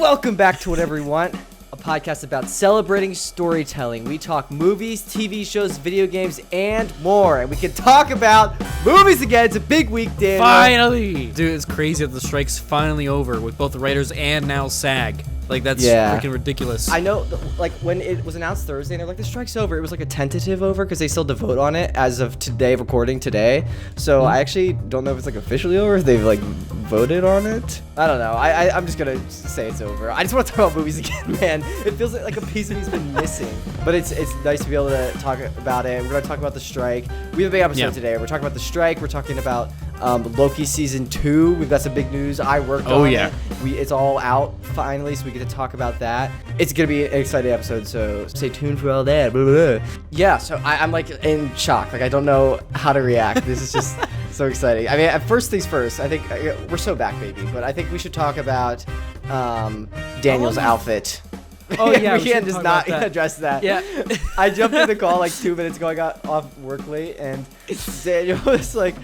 Welcome back to Whatever We Want, a podcast about celebrating storytelling. We talk movies, TV shows, video games, and more. And we can talk about movies again. It's a big week, Daniel. Finally! Dude, it's crazy that the strike's finally over with both the writers and now SAG. Like, that's freaking ridiculous. I know, like, when it was announced Thursday, and they're like, the strike's over, it was like a tentative over because they still have to vote on it as of today, recording today. So I actually don't know if it's, like, officially over, if they've, like, voted on it. I don't know. I'm just going to say it's over. I just want to talk about movies again, man. It feels like a piece of me's been missing. But it's nice to be able to talk about it. We're going to talk about the strike. We have a big episode today. We're talking about the strike. We're talking about Loki season 2. We've got some big news. I worked on it. It's all out finally, so we get to talk about that. It's gonna be an exciting episode, so stay tuned for all that. Blah, blah, blah. Yeah, so I'm like in shock. Like, I don't know how to react. This is just so exciting. I mean, at first things first, I think we're so back, baby. But I think we should talk about Daniel's outfit. Oh yeah, we can't just not address that. Yeah. I jumped in the call like 2 minutes ago. I got off work late, and Daniel was like,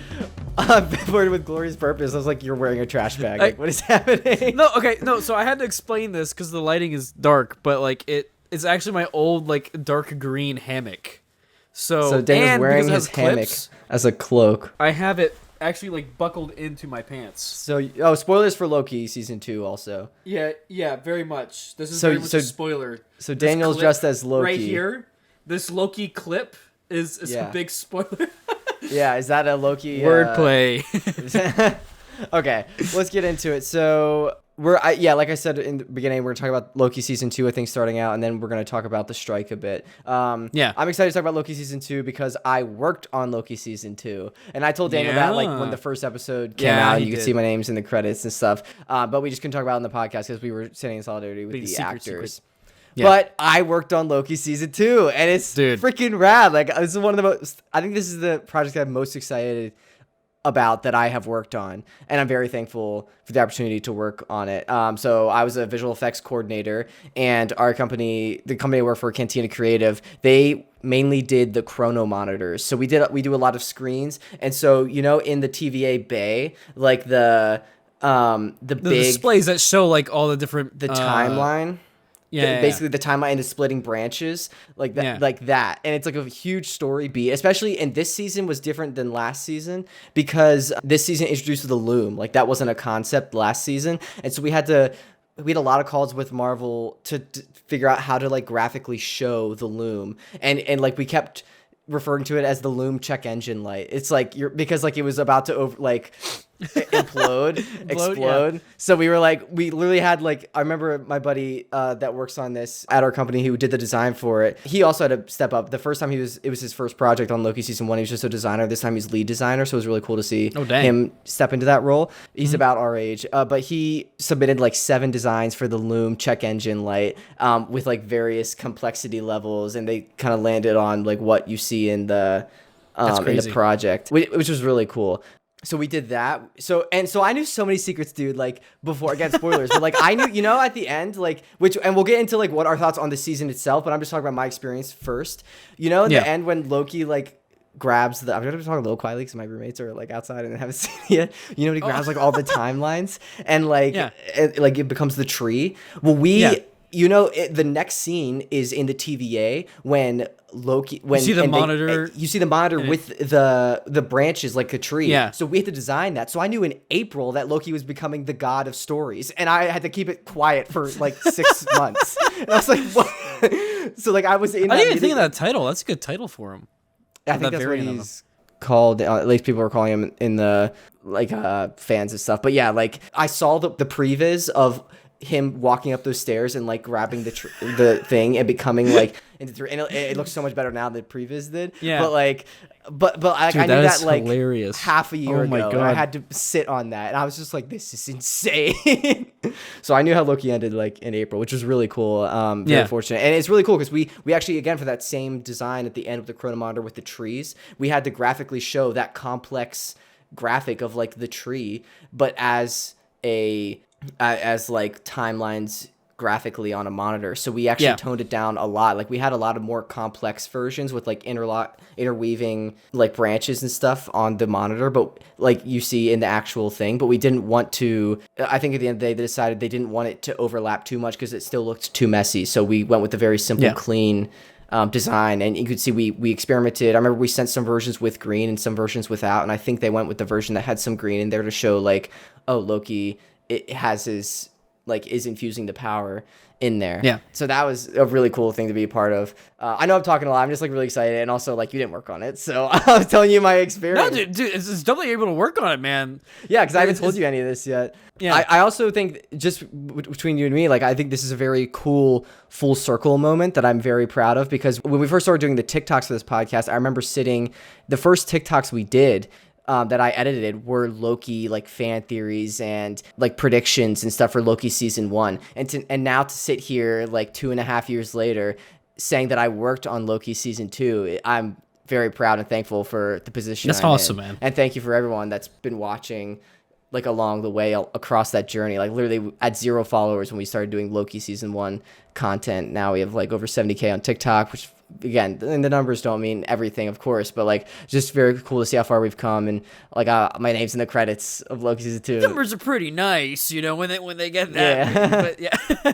"Born with glorious purpose." I was like, "You're wearing a trash bag. Like, what is happening?" No. So I had to explain this because the lighting is dark, but like it's actually my old like dark green hammock. So Daniel's wearing his hammock as a cloak. I have it actually like buckled into my pants. So spoilers for Loki season 2 also. Yeah, very much. This is very much a spoiler. So Daniel's dressed as Loki. Right here, this Loki clip is a big spoiler. Yeah, is that a Loki wordplay? Okay, let's get into it. So like I said in the beginning, we're talking about Loki season 2, I think, starting out, and then we're gonna talk about the strike a bit. I'm excited to talk about Loki season 2 because I worked on Loki season 2, and I told Daniel that like when the first episode came out, and you could see my names in the credits and stuff. But we just couldn't talk about it on the podcast because we were sitting in solidarity with the actors. Yeah. But I worked on Loki season 2, and it's freaking rad. Like, this is one of the most. I think this is the project I'm most excited about that I have worked on, and I'm very thankful for the opportunity to work on it. So I was a visual effects coordinator, and our company, the company I work for, Cantina Creative, they mainly did the chrono monitors. So we do a lot of screens, and so in the TVA bay, like the big displays that show like all the different timeline. Basically the timeline and the splitting branches like that, and it's like a huge story beat. Especially, and this season was different than last season because this season introduced the loom. Like, that wasn't a concept last season, and so we had a lot of calls with Marvel to figure out how to like graphically show the loom, and like we kept referring to it as the loom check engine light. It's like because like it was about to explode. Yeah. So we literally had like, I remember my buddy that works on this at our company who did the design for it. He also had to step up. The first time it was his first project on Loki season 1. He was just a designer. This time he's lead designer. So it was really cool to see him step into that role. He's about our age, but he submitted like 7 designs for the loom check engine light with like various complexity levels, and they kind of landed on like what you see in the project, which was really cool. So we did that. So I knew so many secrets, dude, like before, again, spoilers, but like I knew, at the end, like, and we'll get into like what our thoughts on the season itself, but I'm just talking about my experience first. In the end when Loki like grabs I'm going to be talking a little quietly because my roommates are like outside and haven't seen it yet. He grabs like all the timelines and like, it becomes the tree. Well, the next scene is in the TVA when Loki, you see the monitor. You see the monitor with the branches like a tree. Yeah. So we had to design that. So I knew in April that Loki was becoming the god of stories, and I had to keep it quiet for like 6 months. And I was like, what? So like I was in. I didn't even think of that title. That's a good title for him. I think that's what he's called. At least people were calling him in the like fans and stuff. But yeah, like I saw the previs of him walking up those stairs and like grabbing the thing and becoming like into 3, and it looks so much better now than previs did. Yeah. But like, but I knew that like hilarious. Half a year ago. God. And I had to sit on that, and I was just like, this is insane. So I knew how Loki ended like in April, which was really cool. Very fortunate, and it's really cool because we actually, again, for that same design at the end of the chronometer with the trees, we had to graphically show that complex graphic of like the tree, but as like timelines graphically on a monitor. So we actually toned it down a lot. Like we had a lot of more complex versions with like interweaving like branches and stuff on the monitor, but like you see in the actual thing. But we didn't want to, I think at the end of the day, they decided they didn't want it to overlap too much because it still looked too messy. So we went with a very simple, clean design, and you could see we experimented. I remember we sent some versions with green and some versions without, and I think they went with the version that had some green in there to show like, oh, Loki, it has his like is infusing the power in there. Yeah. So that was a really cool thing to be a part of. I know I'm talking a lot. I'm just like really excited, and also like you didn't work on it, so I was telling you my experience. No, dude, it's definitely able to work on it, man. Yeah, because I haven't told you any of this yet. Yeah. I also think just between you and me, like I think this is a very cool full circle moment that I'm very proud of, because when we first started doing the TikToks for this podcast, I remember the first TikToks we did that I edited were Loki like fan theories and like predictions and stuff for Loki season 1. And now to sit here like 2.5 years later saying that I worked on Loki season 2, I'm very proud and thankful for the position. That's awesome, man. And thank you for everyone that's been watching like along the way across that journey. Like literally at 0 followers when we started doing Loki season 1 content, now we have like over 70K on TikTok, which again, and the numbers don't mean everything, of course, but like just very cool to see how far we've come. And like my name's in the credits of Loki season 2. The numbers are pretty nice, you know, when they get that. Yeah. But yeah.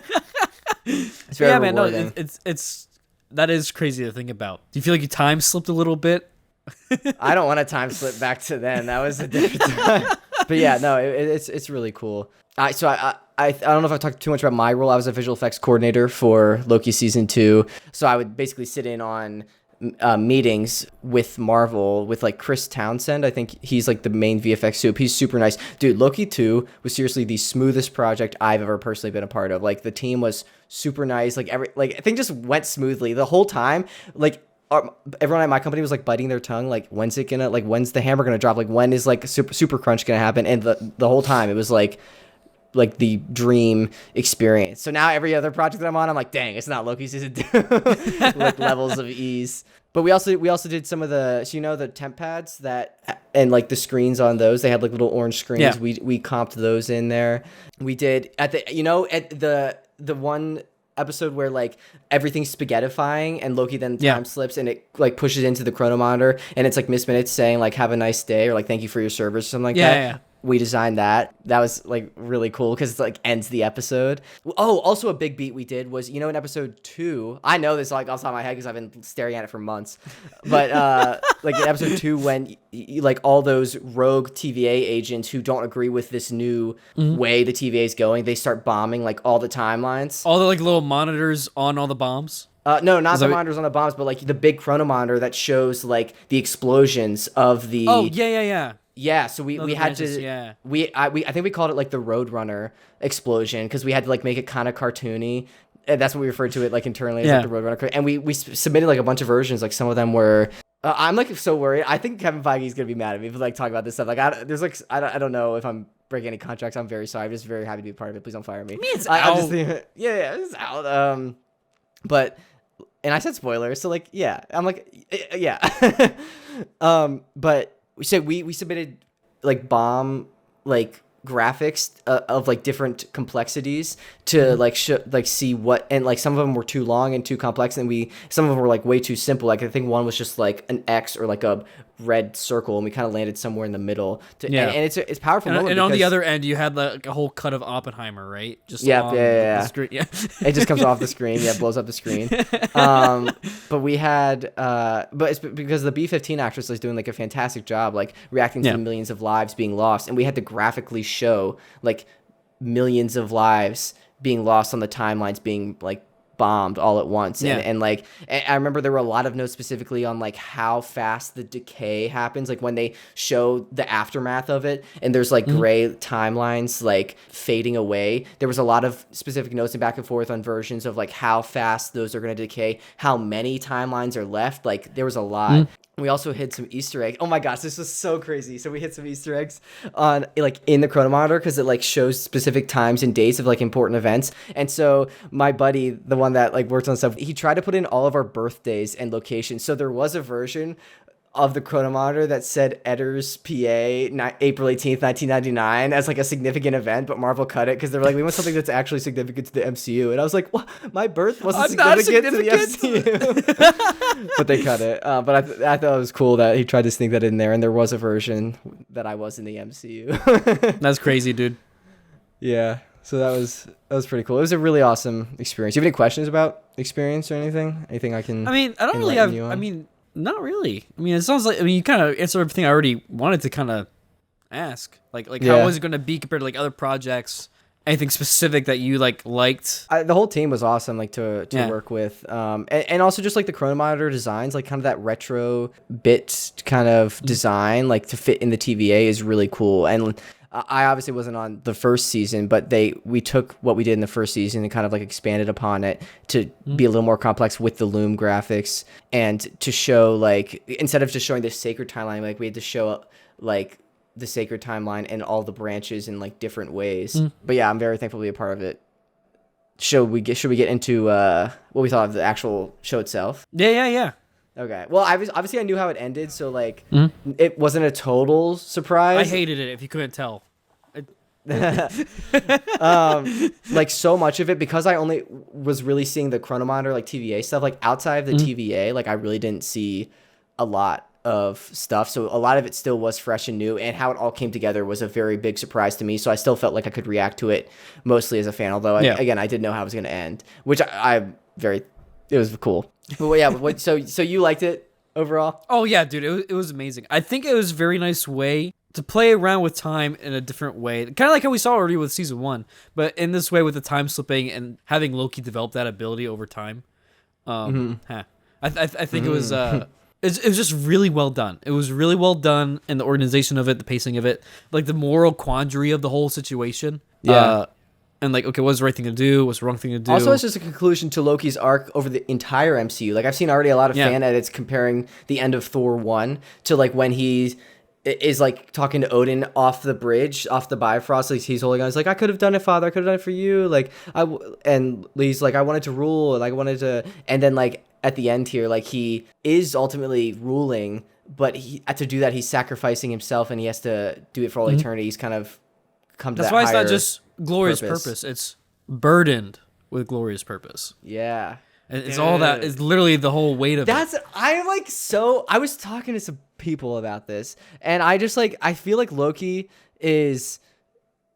It's very rewarding. Man, no, it's that is crazy to think about. Do you feel like you time slipped a little bit? I don't want to time slip back to then. That was a different time. But yeah, no, it's really cool. I don't know if I talked too much about my role. I was a visual effects coordinator for Loki season 2. So I would basically sit in on meetings with Marvel with like Chris Townsend. I think he's like the main VFX soup. He's super nice. Dude, Loki 2 was seriously the smoothest project I've ever personally been a part of. Like the team was super nice. Like everything just went smoothly the whole time. Like everyone at my company was like biting their tongue, like when's the hammer gonna drop, like when is like super crunch gonna happen, and the whole time it was like the dream experience. So now every other project that I'm on, I'm like, dang, it's not Loki season 2. Like levels of ease. But we also did some of the temp pads that, and like the screens on those, they had like little orange screens. Yeah. We comped those in there. We did at the one episode where like everything's spaghettifying and Loki then time slips and it like pushes into the chrono monitor and it's like Miss Minutes saying like have a nice day or like thank you for your service or something like that. Yeah. We designed that. That was like really cool because it like ends the episode. Oh, also a big beat we did was, in episode 2, I know this like off the top of my head because I've been staring at it for months, but like in episode 2 when like all those rogue TVA agents who don't agree with this new way the TVA is going, they start bombing like all the timelines. All the like little monitors on all the bombs? No, not the monitors on the bombs, but like the big chrono monitor that shows like the explosions of the... Oh, yeah. Yeah, so we had to I think we called it like the Roadrunner explosion because we had to like make it kind of cartoony, and that's what we referred to it like internally as like the Roadrunner. And we submitted like a bunch of versions. Like some of them were I'm like so worried. I think Kevin Feige's gonna be mad at me for like talking about this stuff. Like I don't know if I'm breaking any contracts. I'm very sorry. I'm just very happy to be part of it. Please don't fire me. It's out. It's out. But and I said spoilers, so like I'm like yeah. But so we submitted like bomb like graphics of like different complexities to like see what, and like some of them were too long and too complex, and some of them were like way too simple. Like I think one was just like an X or like a red circle, and we kind of landed somewhere in the middle. And it's powerful. And on the other end, you had like a whole cut of Oppenheimer, right? Just the screen. Yeah, it just comes off the screen. Yeah, blows up the screen. But we had, but it's because the B-15 actress is doing like a fantastic job, like reacting to the millions of lives being lost, and we had to graphically show like millions of lives being lost on the timelines being like bombed all at once. And I remember there were a lot of notes specifically on like how fast the decay happens, like when they show the aftermath of it and there's like gray timelines like fading away. There was a lot of specific notes and back and forth on versions of like how fast those are going to decay, how many timelines are left. Like there was a lot. We also hid some Easter eggs. Oh my gosh, this was so crazy. So we hid some Easter eggs on like in the chrono monitor because it like shows specific times and dates of like important events. And so my buddy, the one that like worked on stuff, he tried to put in all of our birthdays and locations. So there was a version of the chronometer that said Edder's PA April 18th, 1999 as like a significant event, but Marvel cut it because they were like, we want something that's actually significant to the MCU. And I was like, what? My birth wasn't significant to the MCU. But they cut it. But I thought it was cool that he tried to sneak that in there, and there was a version that I was in the MCU. That's crazy, dude. Yeah. So that was pretty cool. It was a really awesome experience. Do you have any questions about experience or anything? Anything I can? I mean, I don't really have. I mean, not really. I mean, it sounds like you kind of answered everything I already wanted to kind of ask. Like how was it going to be compared to like other projects? Anything specific that you liked? The whole team was awesome, like to work with, and also just like the chronometer designs, like kind of that retro bit kind of design, like to fit in the TVA is really cool. And I obviously wasn't on the first season, but we took what we did in the first season and kind of like expanded upon it to be a little more complex with the Loom graphics, and to show like, instead of just showing the sacred timeline, like we had to show like the sacred timeline and all the branches in like different ways. But yeah, I'm very thankful to be a part of it. Should we get into what we thought of the actual show itself? Yeah. Okay. Well, obviously I knew how it ended, so like it wasn't a total surprise. I hated it, if you couldn't tell. Like so much of it, because I only was really seeing the chronometer like TVA stuff, like outside of the TVA, like I really didn't see a lot of stuff, so a lot of it still was fresh and new, and how it all came together was a very big surprise to me, so I still felt like I could react to it mostly as a fan, although again I didn't know how it was going to end, which it was cool. But yeah, so you liked it overall? Oh yeah, dude, it was amazing. I think it was a very nice way to play around with time in a different way, kind of like how we saw already with season 1, but in this way with the time slipping and having Loki develop that ability over time. I think it was just really well done. It was really well done, and the organization of it, the pacing of it, like the moral quandary of the whole situation. Yeah. And like, okay, what's the right thing to do? What's the wrong thing to do? Also, it's just a conclusion to Loki's arc over the entire MCU. Like, I've seen already a lot of fan edits comparing the end of Thor 1 to like when he is like talking to Odin off the bridge, off the Bifrost. Like, he's holding on. He's like, I could have done it, Father. I could have done it for you. Like, and he's like, I wanted to rule, and like, I wanted to. And then like at the end here, like he is ultimately ruling, but to do that, he's sacrificing himself, and he has to do it for all eternity. He's kind of come to that. That's why it's not just glorious purpose. It's burdened with glorious purpose. Yeah. And it's all that. It's literally the whole weight of it. I was talking to some people about this, and I just like, I feel like Loki is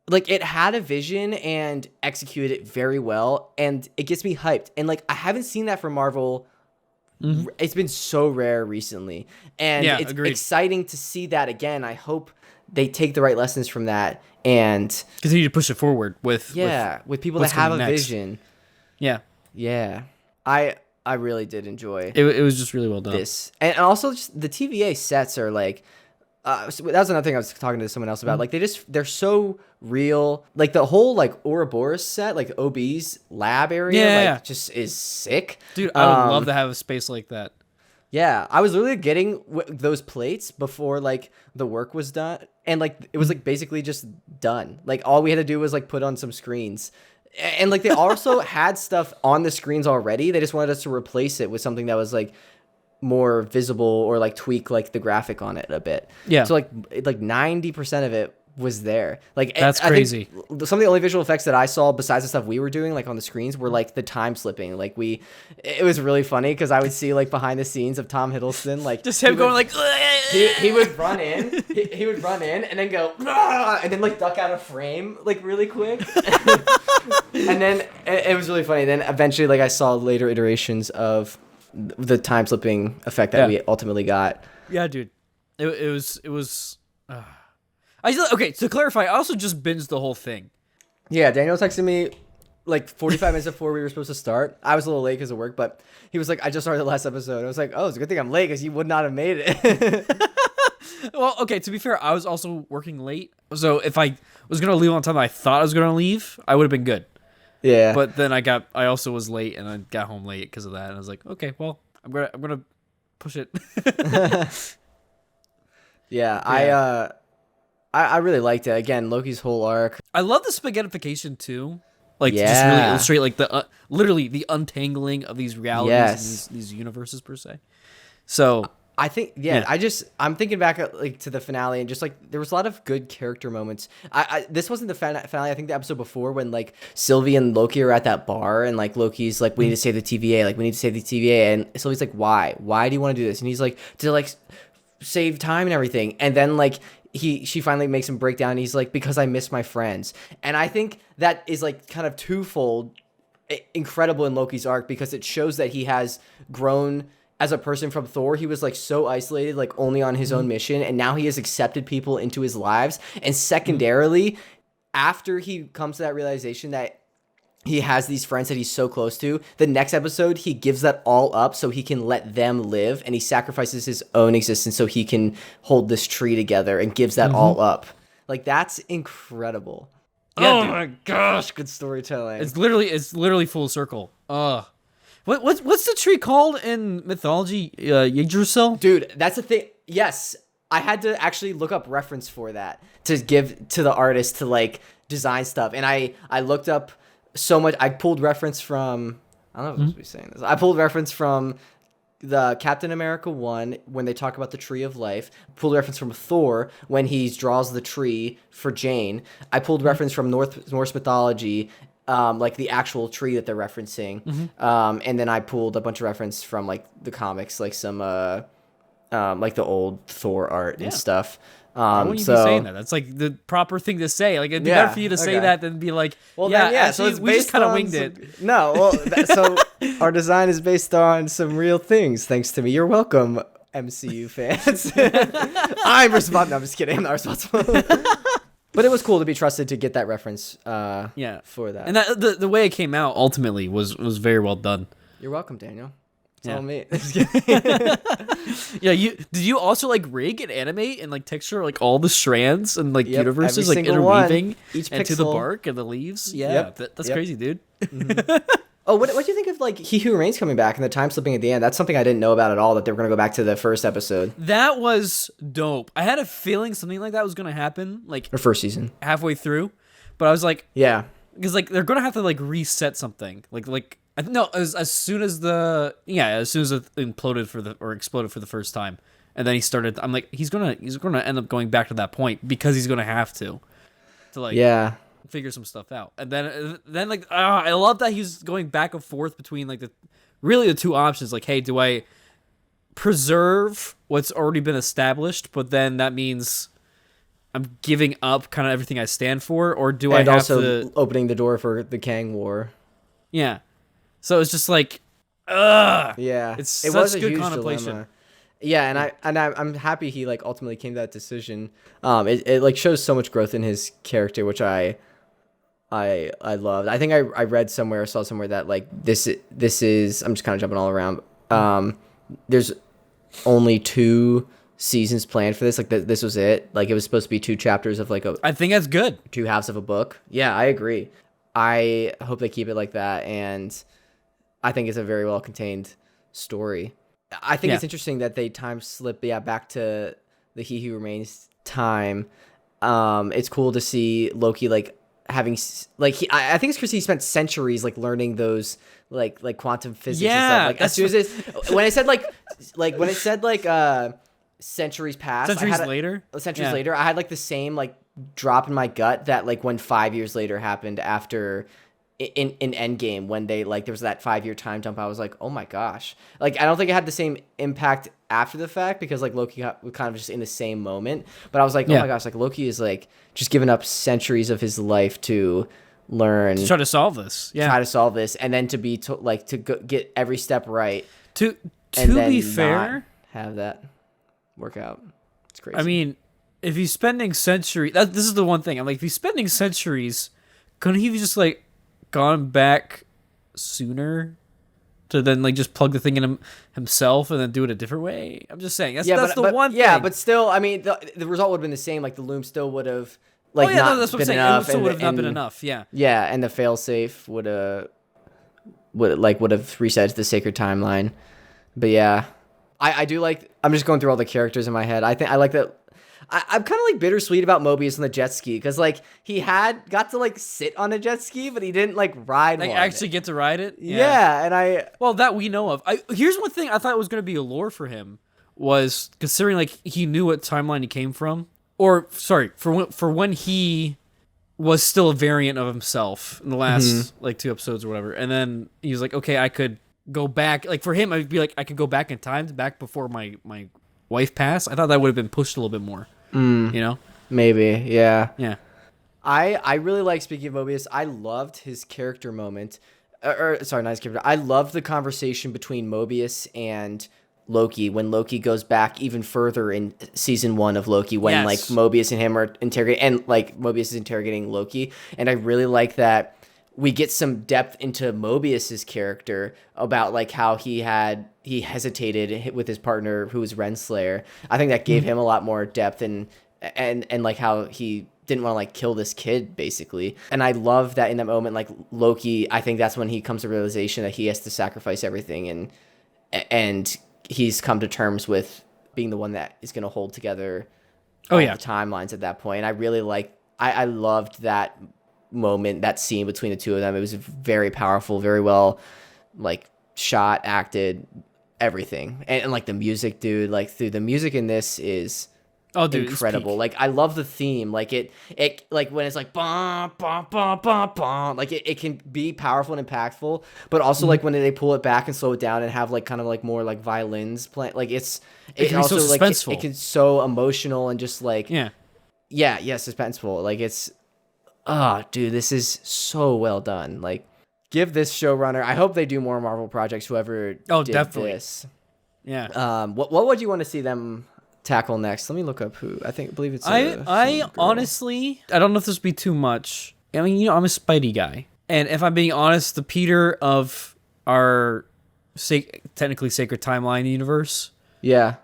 like, it had a vision and executed it very well, and it gets me hyped. And like, I haven't seen that from Marvel. It's been so rare recently, and it's exciting to see that again. I hope they take the right lessons from that and continue to push it forward with people that have a vision. Yeah. I really did enjoy it. Was just really well done. This, and also just the TVA sets are like, so that was another thing I was talking to someone else about. Like they're so real. Like the whole like Ouroboros set, like OB's lab area, just is sick. Dude, I would love to have a space like that. Yeah, I was literally getting those plates before like the work was done, and like it was like basically just done. Like all we had to do was like put on some screens, and like they also had stuff on the screens already. They just wanted us to replace it with something that was like more visible, or like tweak like the graphic on it a bit. Yeah. So like 90% of it was there. Like that's crazy. Some of the only visual effects that I saw besides the stuff we were doing like on the screens were like the time slipping. Like it was really funny because I would see like behind the scenes of Tom Hiddleston, like just him going like he would run in, he would run in and then go and then like duck out of frame like really quick. And then it was really funny. Then eventually like I saw later iterations of the time slipping effect that we ultimately got. Yeah, dude. It was okay, to clarify, I also just binged the whole thing. Yeah, Daniel texted me like 45 minutes before we were supposed to start. I was a little late because of work, but he was like, I just started the last episode. I was like, oh, it's a good thing I'm late because you would not have made it. Well, okay, to be fair, I was also working late. So if I was going to leave on time I thought I was going to leave, I would have been good. Yeah. But then I also was late, and I got home late because of that. And I was like, okay, well, I'm gonna push it. Yeah. I really liked it. Again, Loki's whole arc. I love the spaghettification too. Like to just really illustrate like the literally the untangling of these realities and these universes per se. So I think, I'm thinking back at, like, to the finale, and just like there was a lot of good character moments. This wasn't the finale. I think the episode before, when like Sylvie and Loki are at that bar, and like Loki's like, we need to save the TVA, like we need to save the TVA, and Sylvie's like, why do you want to do this? And he's like, to like save time and everything. And then like she finally makes him break down, and he's like, because I miss my friends. And I think that is like kind of twofold incredible in Loki's arc, because it shows that he has grown as a person. From Thor, he was like so isolated, like only on his own mission, and now he has accepted people into his lives. And secondarily, after he comes to that realization that he has these friends that he's so close to, the next episode he gives that all up so he can let them live, and he sacrifices his own existence so he can hold this tree together, and gives that all up. Like, that's incredible. Yeah, my gosh, good storytelling. It's literally full circle. What's the tree called in mythology? Yggdrasil? Dude, that's the thing. Yes, I had to actually look up reference for that to give to the artist to like design stuff. And I looked up so much. I pulled reference from, I don't know if I'm supposed to be saying this. I pulled reference from the Captain America 1 when they talk about the tree of life. I pulled reference from Thor when he draws the tree for Jane. I pulled reference from Norse mythology, like the actual tree that they're referencing. And then I pulled a bunch of reference from like the comics, like some like the old Thor art and stuff. Why wouldn't you be saying that? That's like the proper thing to say. Like, it'd be better for you to say that than be like, well, actually, so we just kind of winged it. No, well, so our design is based on some real things, thanks to me. You're welcome, MCU fans. I'm responsible. No, I'm just kidding. I'm not responsible. But it was cool to be trusted to get that reference for that. And that, the way it came out ultimately was very well done. You're welcome, Daniel. It's all me. Yeah, did you also like rig and animate and like texture like all the strands and like universes like interweaving into the bark and the leaves? Yeah, that's crazy, dude. Oh, what do you think of like He Who Remains coming back and the time slipping at the end? That's something I didn't know about at all, that they were going to go back to the first episode. That was dope. I had a feeling something like that was going to happen, like or first season, halfway through. But I was like, yeah, because like they're going to have to like reset something, like. No, as soon as it exploded for the first time, and then he started. I'm like, he's gonna end up going back to that point because he's gonna have to like figure some stuff out. And then like I love that he's going back and forth between like the two options. Like, hey, do I preserve what's already been established, but then that means I'm giving up kind of everything I stand for, or do I have also opening the door for the Kang War? Yeah. So it's just like, yeah, it was a good contemplation. Dilemma. Yeah, and I'm happy he like ultimately came to that decision. It like shows so much growth in his character, which I loved. I think I read somewhere, saw somewhere that like this is I'm just kind of jumping all around. There's only 2 seasons planned for this. Like this was it. Like it was supposed to be 2 chapters of like I think that's good. 2 halves of a book. Yeah, I agree. I hope they keep it like that, and I think it's a very well contained story. I think it's interesting that they time slip back to the He Who Remains time. It's cool to see Loki like having like I think it's because he spent centuries like learning those like quantum physics and stuff. Like as soon as when it said centuries past, centuries later, I had like the same like drop in my gut that like when 5 years later happened after in Endgame, when they like there was that 5-year time jump. I was like, oh my gosh. Like I don't think it had the same impact after the fact, because like Loki was kind of just in the same moment, but I was like, oh my gosh, like Loki is like just giving up centuries of his life to learn, to try to solve this, and then to be to go get every step right, to be fair, have that work out. It's crazy. I mean, if he's spending centuries, this is the one thing I'm like, if he's spending centuries, couldn't he have just like gone back sooner to then like just plug the thing in himself and then do it a different way? I'm just saying that's the one thing. Yeah, but still, I mean, the result would have been the same. Like the loom still would have like that's what I'm saying. It still would have not been enough. Yeah. Yeah, and the failsafe would have reset to the sacred timeline. But yeah, I do like. I'm just going through all the characters in my head. I think I like that. I'm kind of like bittersweet about Mobius on the jet ski, because like he got to like sit on a jet ski, but he didn't like ride one. Actually get to ride it. Yeah, and that we know of. Here's one thing I thought was going to be a lore for him was considering like he knew what timeline he came from, or sorry, for when he was still a variant of himself in the last like 2 episodes or whatever, and then he was like, okay, I could go back. Like for him, I'd be like, I could go back in time, back before my wife passed. I thought that would have been pushed a little bit more. You know, maybe, yeah. I really like, speaking of Mobius, I loved his character moment. Sorry, not his character. I loved the conversation between Mobius and Loki when Loki goes back even further in season 1 of Loki, when like Mobius and him are interrogating, and like Mobius is interrogating Loki. And I really like that we get some depth into Mobius's character about like how he hesitated with his partner who was Renslayer. I think that gave him a lot more depth, and like how he didn't want to like kill this kid basically. And I love that in that moment, like Loki, I think that's when he comes to realization that he has to sacrifice everything, and he's come to terms with being the one that is going to hold together the timelines at that point. And I really I loved that moment, that scene between the two of them. It was very powerful, very well like shot, acted, everything. And like the music, dude, like the music in this is incredible. Like I love the theme. Like it like when it's like bah, bah, bah, bah, bah, like it can be powerful and impactful, but also like when they pull it back and slow it down and have like kind of like more like violins playing, like it also so like it can so emotional and just like suspenseful. Like it's dude, this is so well done. Like give this showrunner, I hope they do more Marvel projects, whoever did definitely this. What would you want to see them tackle next? Let me look up who. I believe it's I honestly, I don't know if this would be too much. I mean, I'm a Spidey guy, and if I'm being honest, the Peter of our technically sacred timeline universe. Yeah.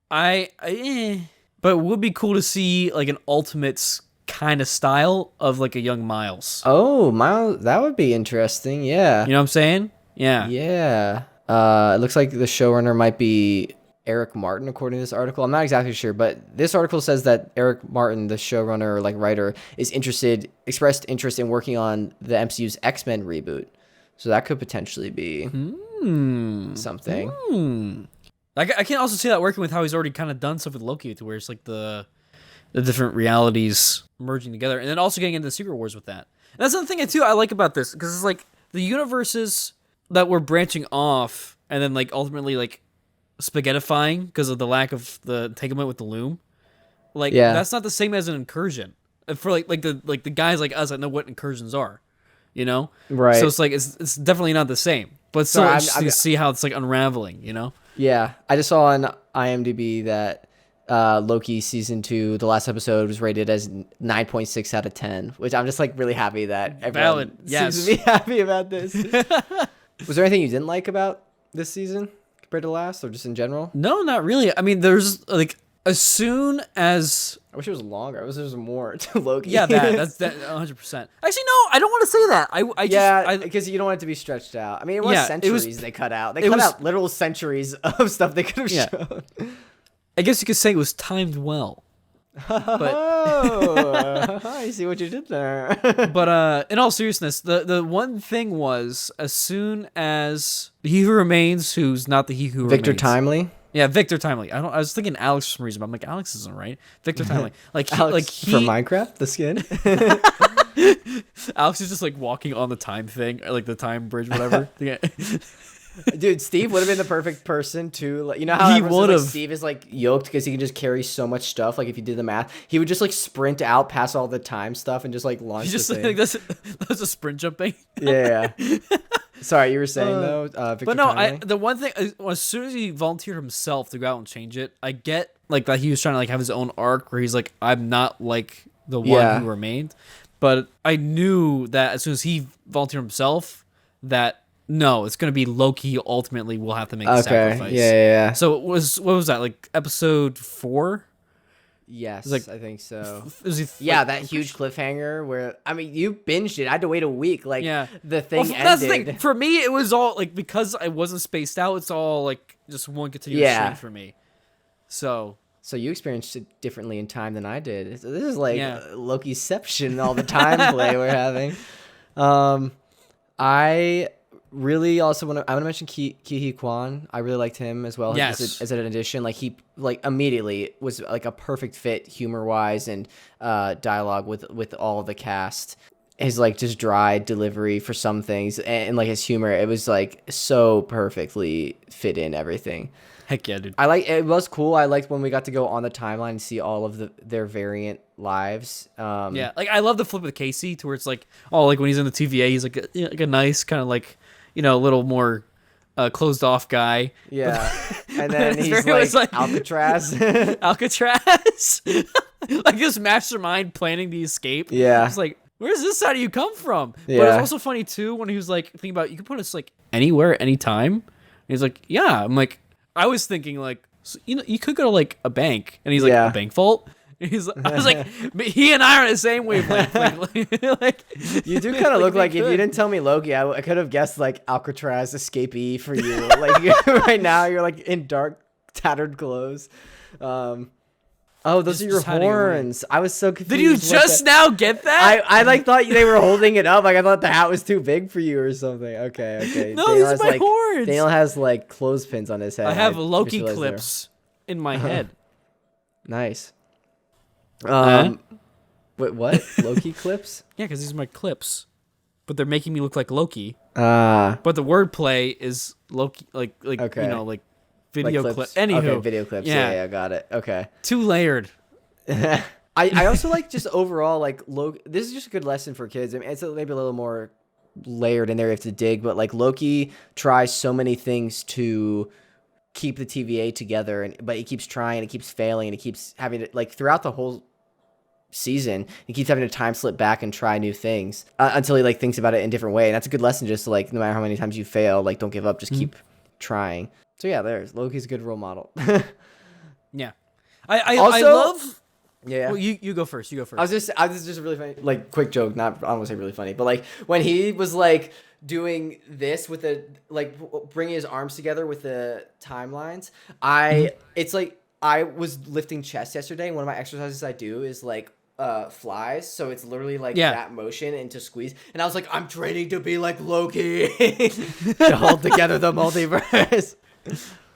But it would be cool to see like an Ultimates kind of style of like a young Miles. Oh, Miles, that would be interesting. Yeah. You know what I'm saying? Yeah. Yeah. It looks like the showrunner might be Eric Martin, according to this article. I'm not exactly sure, but this article says that Eric Martin, the showrunner or like writer, is expressed interest in working on the MCU's X-Men reboot. So that could potentially be something. I can also see that working with how he's already kind of done stuff with Loki, to where it's like the different realities merging together, and then also getting into the Secret Wars with that. And that's another thing too I like about this, because it's like the universes that we're branching off, and then like ultimately like spaghettifying because of the lack of the entanglement with the loom. Like that's not the same as an incursion for like the guys like us that know what incursions are, you know? Right. So it's like it's definitely not the same, but it's still interesting to see how it's like unraveling, you know? Yeah, I just saw on IMDb that Loki season 2, the last episode was rated as 9.6 out of 10, which I'm just like really happy that everyone seems to be happy about this. Was there anything you didn't like about this season compared to last, or just in general? No, not really. I mean, there's like, as soon as I wish it was longer. I wish there was more to Loki. Yeah, that's 100%. Actually, no, I don't want to say that. Because you don't want it to be stretched out. I mean, it was centuries they cut out. They cut out literal centuries of stuff they could have shown. I guess you could say it was timed well. I see what you did there. But in all seriousness, the one thing was, as soon as He Who Remains, who's not the He Who Victor Remains. Timely? Yeah, Victor Timely. I was thinking Alex for some reason, but I'm like, Alex isn't right. Victor Timely. Like Alex from Minecraft, the skin. Alex is just like walking on the time thing, or like the time bridge, whatever. Dude, Steve would have been the perfect person to, like, you know how he would have. Like, Steve is like yoked because he can just carry so much stuff. Like if you did the math, he would just like sprint out past all the time stuff and just like launch. Just the like that's a sprint jumping. Yeah. Sorry, you were saying though, Victor but no, Timely? the one thing, as soon as he volunteered himself to go out and change it, I get like that he was trying to like have his own arc where he's like, I'm not like the one who remained, but I knew that as soon as he volunteered himself, that no, it's gonna be Loki ultimately will have to make the sacrifice. Yeah. So it was, what was that, like episode 4? Yes, like, I think so. That huge cliffhanger where, I mean, you binged it. I had to wait a week. Like, the thing ended. That's the thing. For me, it was all, like, because I wasn't spaced out, it's all, like, just one continuous stream for me. So you experienced it differently in time than I did. This is like Lokiception, all the time play we're having. I really also I want to mention Ki Kwan. I really liked him as well. Yes. As an addition, like he like immediately was like a perfect fit humor wise and dialogue with all of the cast. His like just dry delivery for some things and like his humor, it was like so perfectly fit in everything. Heck yeah, dude. It was cool. I liked when we got to go on the timeline and see all of their variant lives. Yeah, like I love the flip with Casey to where it's like, oh, like when he's in the TVA, he's like a nice kind of like, a little more closed off guy. Yeah, and then he's like Alcatraz. Alcatraz, like this mastermind planning the escape. Yeah, it's like, where's this side of you come from? Yeah. But it's also funny too when he was like thinking about, you can put us like anywhere, anytime. And he's like, yeah. I'm like, I was thinking like, so, you could go to like a bank, and he's like, a bank vault. And I was like, but he and I are on the same wavelength. Like, you do kind of look like, if you didn't tell me Loki, I could have guessed like Alcatraz escapee for you. Like right now, you're like in dark, tattered clothes. Oh, those are your horns. I was so confused. Did you just now get that? I like thought they were holding it up. Like I thought the hat was too big for you or something. Okay. No, these are my horns. Daniel has like clothespins on his head. I have Loki clips in my head. Nice. Wait, what? Loki clips? Yeah, because these are my clips, but they're making me look like Loki. But the wordplay is Loki, like okay. Like video like clip. Anywho, okay, video clips. Yeah, got it. Okay. 2 layered. I also like just overall like Loki. This is just a good lesson for kids. I mean, it's maybe a little more layered in there. You have to dig, but like Loki tries so many things to keep the TVA together, but he keeps trying, and he keeps failing, and he keeps having to like throughout the whole season, he keeps having to time slip back and try new things until he like thinks about it in a different way. And that's a good lesson. Just to, like, no matter how many times you fail, like don't give up. Just keep trying. So yeah, there's Loki's a good role model. Yeah, I love. Yeah. Well, you go first. You go first. I was just a really funny, like, quick joke. Not, I don't want to say really funny, but like when he was like doing this with the like bringing his arms together with the timelines. It's like I was lifting chest yesterday. And one of my exercises I do is like flies, so it's literally like that motion and to squeeze. And I was like, I'm training to be like Loki to hold together the multiverse.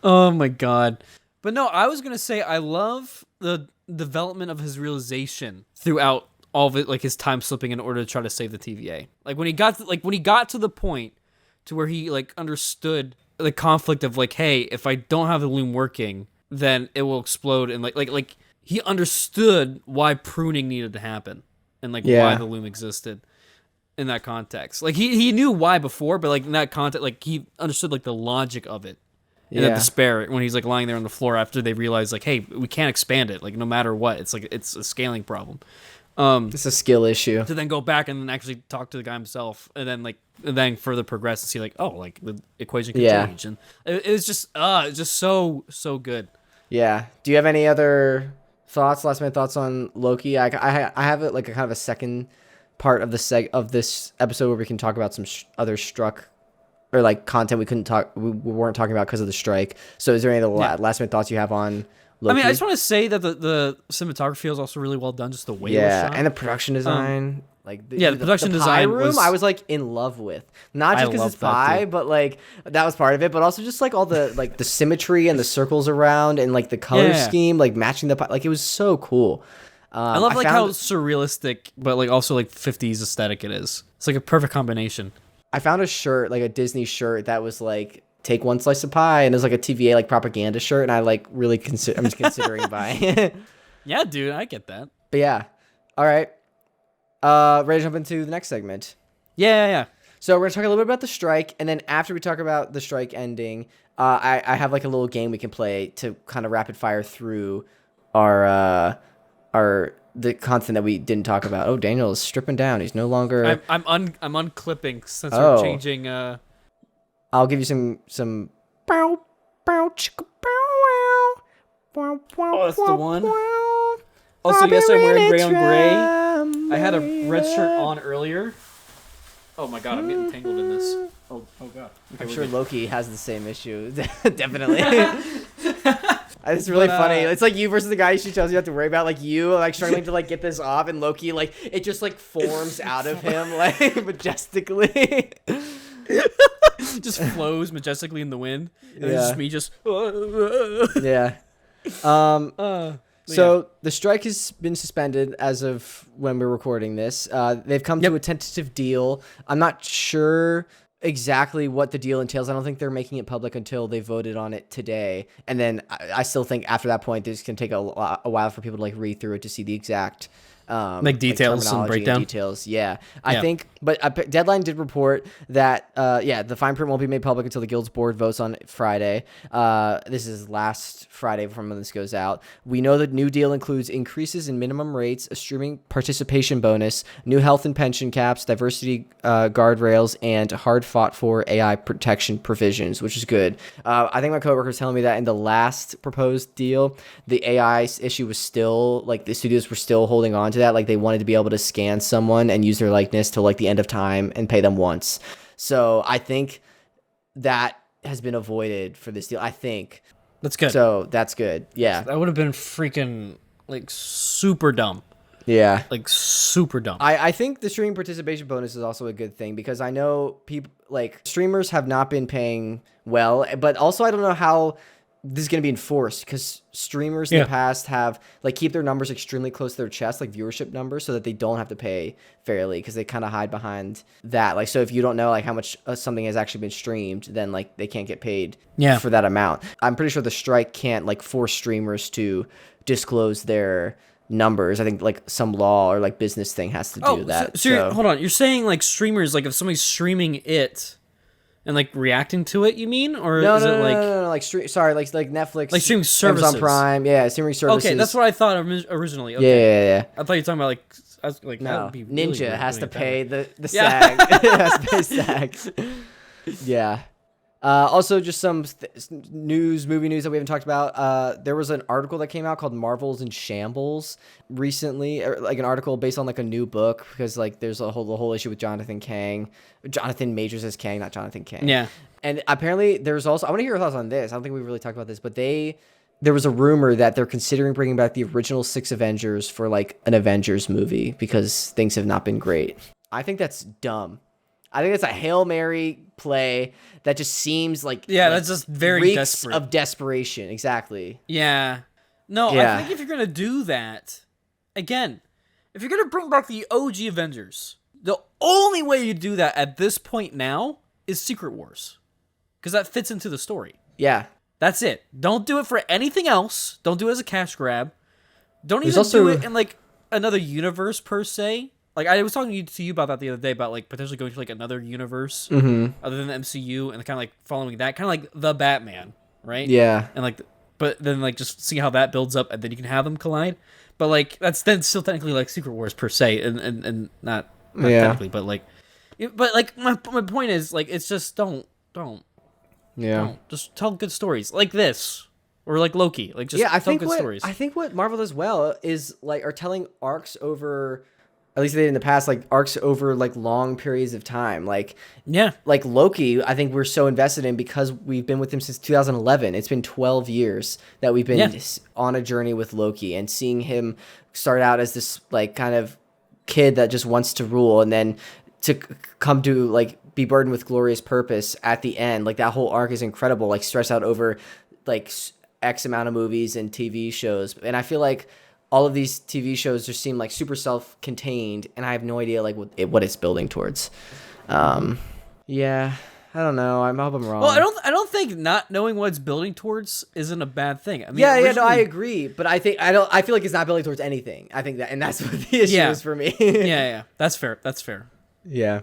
Oh my god. But no, I was gonna say I love the development of his realization throughout all of it, like his time slipping in order to try to save the TVA. Like when he got to the point to where he like understood the conflict of like, hey, if I don't have the loom working, then it will explode, and like he understood why pruning needed to happen and like why the loom existed in that context. Like he knew why before, but like in that context, like he understood like the logic of it. And that despair when he's like lying there on the floor after they realize like, hey, we can't expand it. Like no matter what, it's like it's a scaling problem. It's a skill issue. To then go back and then actually talk to the guy himself, and then further progress and see like, oh, like the equation can change, and it was just so good. Yeah. Do you have any other last minute thoughts on Loki? I have it like a kind of a second part of this episode where we can talk about some other struck or like content we weren't talking about because of the strike. So is there any other last minute thoughts you have on Loki? I mean, I just want to say that the cinematography is also really well done, just the way it was shot. And the production design. The production design room was, I was like in love with. Not just because it's pie, but like that was part of it, but also just like all the like the symmetry and the circles around and like the color scheme, like matching the pie. Like it was so cool. I love how surrealistic, but like also like 50s aesthetic it is. It's like a perfect combination. I found a shirt, like a Disney shirt that was like, take one slice of pie, and it was like a TVA like propaganda shirt, and I like really I'm just considering buying it. Yeah, dude, I get that. But yeah. All right. Ready to jump into the next segment? Yeah. So we're gonna talk a little bit about the strike, and then after we talk about the strike ending, I have like a little game we can play to kind of rapid fire through the content that we didn't talk about. Oh, Daniel is stripping down. He's no longer. I'm unclipping since we're changing. I'll give you some. Bow, bow, chicka, bow, wow. Oh, that's the one. Also, yes, I'm wearing gray on gray. I had a red shirt on earlier. Oh my god, I'm getting tangled in this. Oh god. Okay, I'm sure Loki has the same issue. Definitely. It's really funny. It's like you versus the guy she tells you have to worry about. Like you, like struggling to like get this off, and Loki, like it just like forms out of him, like majestically. just flows majestically in the wind. And it's just me just. Yeah. So the strike has been suspended as of when we're recording this. They've come to a tentative deal. I'm not sure exactly what the deal entails. I don't think they're making it public until they voted on it today. And then I still think after that point, this can take a while for people to like read through it to see the exact like details and breakdown details. Yeah. I think, but Deadline did report that, the fine print won't be made public until the guild's board votes on Friday. This is last Friday from when this goes out. We know the new deal includes increases in minimum rates, a streaming participation bonus, new health and pension caps, diversity guardrails, and hard fought for AI protection provisions, which is good. I think my coworker was telling me that in the last proposed deal, the AI issue was still like the studios were still holding on to that. Like they wanted to be able to scan someone and use their likeness till like the end of time and pay them once. So I think that has been avoided for this deal. I think that's good. So that's good. Yeah, that would have been freaking like super dumb. Yeah, like super dumb. I think the streaming participation bonus is also a good thing because I know people like streamers have not been paying well, but also I don't know how this is going to be enforced because streamers in the past have like keep their numbers extremely close to their chest, like viewership numbers, so that they don't have to pay fairly because they kind of hide behind that. Like, so if you don't know like how much something has actually been streamed, then like they can't get paid for that amount. I'm pretty sure the strike can't like force streamers to disclose their numbers. I think like some law or like business thing has to do that. So hold on, you're saying like streamers, like if somebody's streaming it and like reacting to it, you mean, or no, is it like like like Netflix, like streaming services, Amazon Prime, streaming services. Okay, that's what I thought originally. Okay. Yeah. I thought you were talking about like no, that would be Ninja really has to pay the SAG. SAG. Has to pay SAG. Yeah. Also, just some movie news that we haven't talked about. There was an article that came out called Marvel's in Shambles recently, or like an article based on like a new book because like there's the whole issue with Jonathan Majors as Kang, not Jonathan Kang. Yeah. And apparently there's also, I want to hear your thoughts on this. I don't think we really talked about this, but there was a rumor that they're considering bringing back the original 6 Avengers for like an Avengers movie because things have not been great. I think that's dumb. I think it's a Hail Mary play that just seems like that's just very desperate of desperation. Exactly. Yeah. No, I think if you're gonna do that, again, if you're gonna bring back the OG Avengers, the only way you do that at this point now is Secret Wars, because that fits into the story. Yeah. That's it. Don't do it for anything else. Don't do it as a cash grab. Don't even do it in like another universe per se. Like, I was talking to you about that the other day, about, like, potentially going to, like, another universe other than the MCU and kind of, like, following that. Kind of like The Batman, right? Yeah. And, like, but then, like, just see how that builds up and then you can have them collide. But, like, that's then still technically, like, Secret Wars per se and not technically, but, like... my point is, like, it's just don't. Yeah. Don't. Just tell good stories. Like this. Or like Loki. Like, just tell good stories. I think what Marvel does well is, like, are telling arcs over... At least they did in the past, like arcs over like long periods of time. Like Loki, I think we're so invested in because we've been with him since 2011. It's been 12 years that we've been on a journey with Loki, and seeing him start out as this like kind of kid that just wants to rule, and then to come to like be burdened with glorious purpose at the end. Like that whole arc is incredible. Like stretched out over like X amount of movies and TV shows, and I feel like all of these TV shows just seem like super self-contained, and I have no idea like what it's building towards. Yeah, I don't know. I hope I'm wrong. Well, I don't think not knowing what it's building towards isn't a bad thing. I mean, no, I agree, but I feel like it's not building towards anything. I think that, and that's what the issue is for me. yeah, that's fair. Yeah.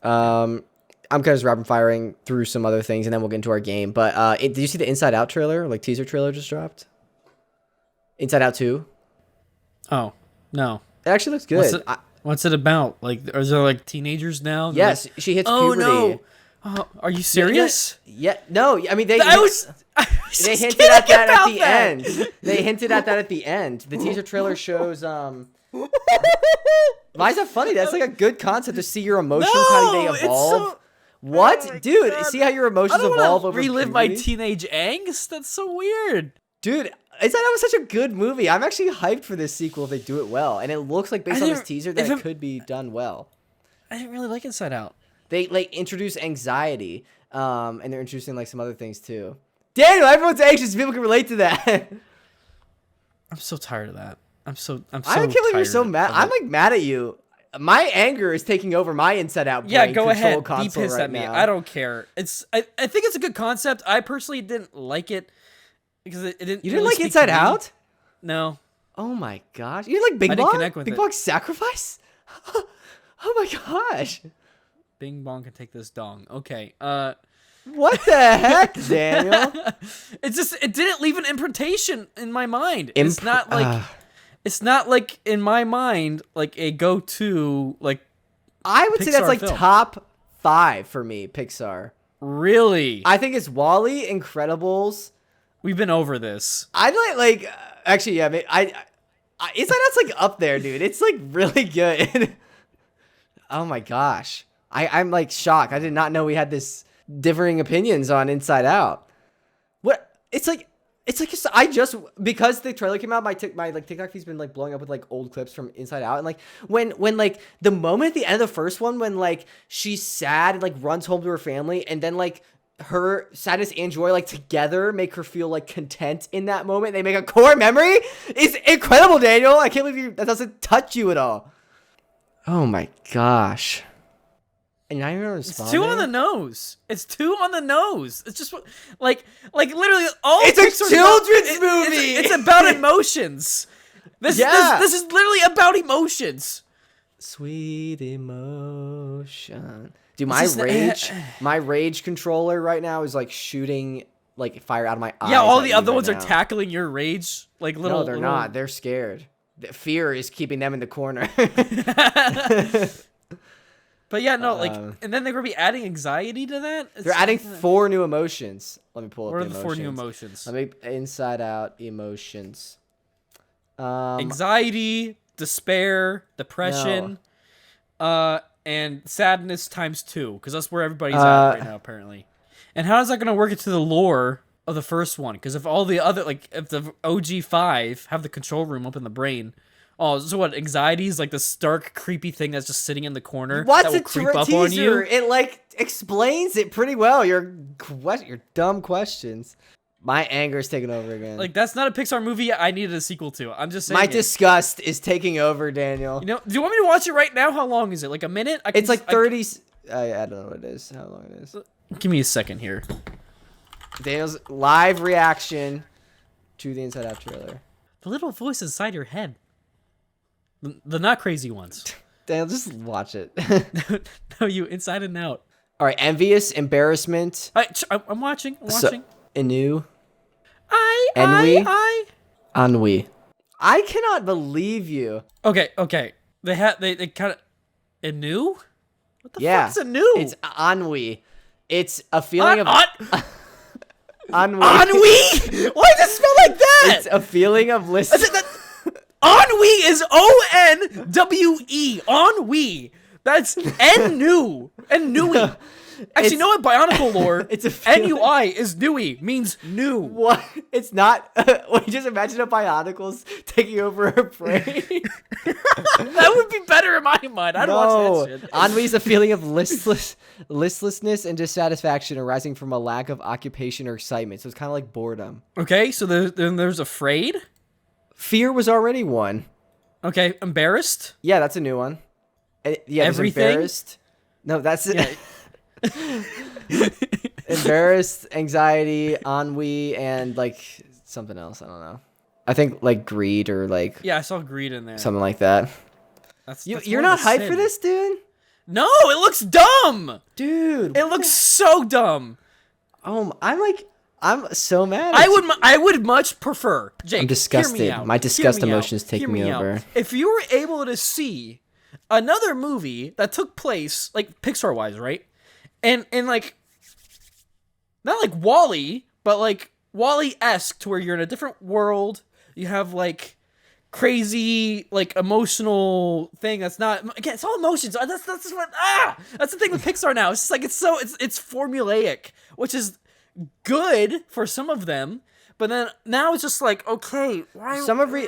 I'm kind of just rapid firing through some other things, and then we'll get into our game. But did you see the Inside Out trailer? Like teaser trailer just dropped. Inside Out 2. Oh, no. It actually looks good. What's it about? Like, are there like teenagers now? Yes, she hits puberty. Oh, no. Are you serious? Yeah. No, I mean, they hinted at that at the end. They hinted at that at the end. The teaser trailer shows... Why is that funny? That's like a good concept to see your emotions, how they evolve. What? Dude, see how your emotions evolve over relive my teenage angst? That's so weird. Dude... Inside Out was such a good movie. I'm actually hyped for this sequel if they do it well. And it looks like, based on this teaser, that it could be done well. I didn't really like Inside Out. They like introduce anxiety, and they're introducing like some other things too. Daniel, everyone's anxious. People can relate to that. I'm so tired of that. I can't believe you're so mad. I'm like mad at you. My anger is taking over my Inside Out brain. Yeah, go ahead. Be pissed at me. now. I don't care. I think it's a good concept. I personally didn't like it because it didn't. You didn't like Inside Out? No. Oh my gosh! You didn't like Bing Bong? I didn't connect with Bing it. Bong's Sacrifice? Oh my gosh! Bing Bong can take this dong. Okay. What the heck, Daniel? It didn't leave an imprintation in my mind. It's not like in my mind like a go-to like. I would say Pixar that's like film. top 5 for me, Pixar. Really? I think it's WALL-E, Incredibles. We've been over this. I like actually, yeah. I Inside Out's like up there, dude. It's like really good. Oh my gosh, I'm like shocked. I did not know we had this differing opinions on Inside Out. What? It's like I just because the trailer came out, my like TikTok feed's been like blowing up with like old clips from Inside Out, and like when like the moment at the end of the first one when like she's sad and like runs home to her family, and then like her sadness and joy like together make her feel like content in that moment. They make a core memory. It's incredible, Daniel. I can't believe that doesn't touch you at all. Oh my gosh. And you're not even responding? It's too on the nose. It's too on the nose. It's just like literally all. It's a children's movie. It's about emotions. This is literally about emotions. Sweet emotion. Dude, my rage controller right now is like shooting like fire out of my eyes. Yeah, all the other ones are tackling your rage. Like little. No, they're not. They're scared. Fear is keeping them in the corner. But yeah, no, like, and then they're gonna be adding anxiety to that. They're adding 4 new emotions. Let me pull up. What are the 4 new emotions? Let me Inside Out emotions. Anxiety, despair, depression, and sadness times 2, because that's where everybody's at right now, apparently. And how is that gonna work into the lore of the first one? Because if all the other, like, if the OG 5 have the control room up in the brain. Oh, so what? Anxiety is like this dark, creepy thing that's just sitting in the corner. What's that will creep up on you. It like explains it pretty well. Your dumb questions. My anger is taking over again. Like that's not a Pixar movie I needed a sequel to. I'm just saying. My disgust is taking over, Daniel. You know? Do you want me to watch it right now? How long is it? Like a minute? It's like 30. I don't know what it is. How long it is? Give me a second here. Daniel's live reaction to the Inside Out trailer. The little voice inside your head. The not crazy ones. Daniel, just watch it. No, you inside and out. All right, envious, embarrassment. I'm watching. Ennui. Ennui. I cannot believe you. Okay. They kind of ennui. What the fuck is ennui? It's ennui. It's a feeling of ennui. Ennui? Why does it spell like that? It's a feeling of listening. Ennui is O-N-W-E. Ennui. That's ennui. Ennui. Actually, you know what? Bionicle lore. It's a N-U-I is newy. Means new. What? It's not. Well, you just imagine a Bionicle's taking over her brain. That would be better in my mind. I'd watch that shit. Ennui is a feeling of listlessness and dissatisfaction arising from a lack of occupation or excitement. So it's kind of like boredom. Okay, so then there's afraid. Fear was already one. Okay, embarrassed. Yeah, that's a new one. Yeah, everything. Embarrassed. No, that's it. Yeah. Embarrassed, anxiety, ennui, and like something else. I don't know. I think like greed or like. Yeah, I saw greed in there. Something like that. That's you're not hyped for this, dude? No, it looks dumb, dude. It looks so dumb. I'm so mad. I would much prefer. Jake, I'm disgusted. My disgust emotion is taking me over. If you were able to see another movie that took place like Pixar wise, right? And like not like WALL-E, but like WALL-E-esque to where you're in a different world. You have like crazy like emotional thing that's not again, it's all emotions. That's the thing with Pixar now. It's just like it's formulaic, which is good for some of them, but then now it's just like, okay, why?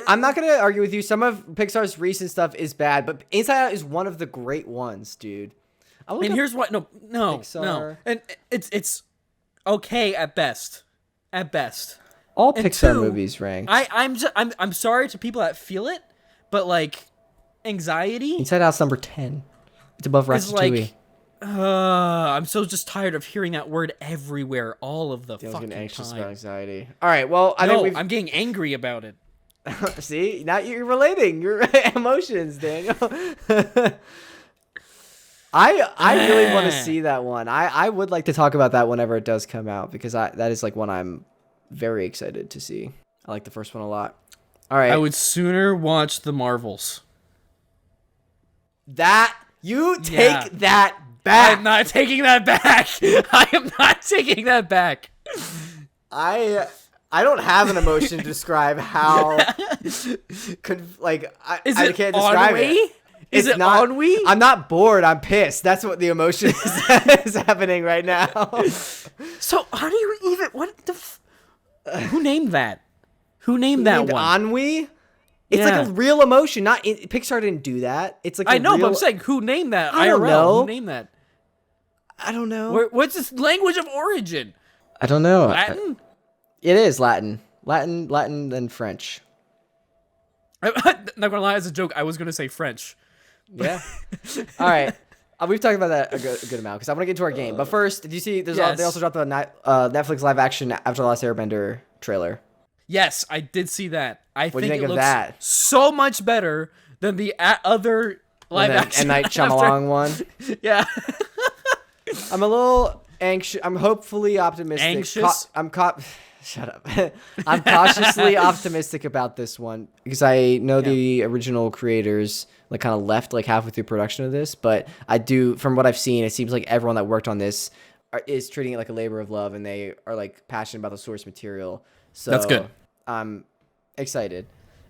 I'm not gonna argue with you. Some of Pixar's recent stuff is bad, but Inside Out is one of the great ones, dude. And here's why. No, Pixar. and it's okay at best. At best. All And Pixar two, movies ranked. I'm sorry to people that feel it, but like anxiety. Inside Out's number 10. It's above Ratatouille. I'm so just tired of hearing that word everywhere, all of the fucking getting anxious time. about anxiety. All right, well, I think I'm getting angry about it. See, now you're relating your emotions, Daniel. I really want to see that one. I would like to talk about that whenever it does come out because that is like one I'm very excited to see. I like the first one a lot. All right. I would sooner watch the Marvels. You take that back. I'm not taking that back. I am not taking that back. I don't have an emotion to describe how I can't describe it. Is it ennui? I'm not bored. I'm pissed. That's what the emotion is happening right now. So how do you even who named that? Who named that one? Ennui? It's like a real emotion. Pixar didn't do that. It's like I know, but I'm saying who named that? I don't know. Who named that? I don't know. What's this language of origin? I don't know. Latin? It is Latin. Latin and French. I'm not gonna lie, as a joke, I was gonna say French. Yeah. All right. We've talked about that a good amount because I want to get to our game. But first, did you see? They also dropped the Netflix live action After the Last Airbender trailer. Yes, I did see that. What do you think it of looks that? So much better than the other live action M. Night Shyamalan one. Yeah. I'm a little anxious. I'm hopefully optimistic. Anxious? Shut up. I'm cautiously optimistic about this one because I know the original creators like kind of left like halfway through production of this, but I do, from what I've seen, it seems like everyone that worked on this is treating it like a labor of love, and they are like passionate about the source material. So that's good. I'm excited.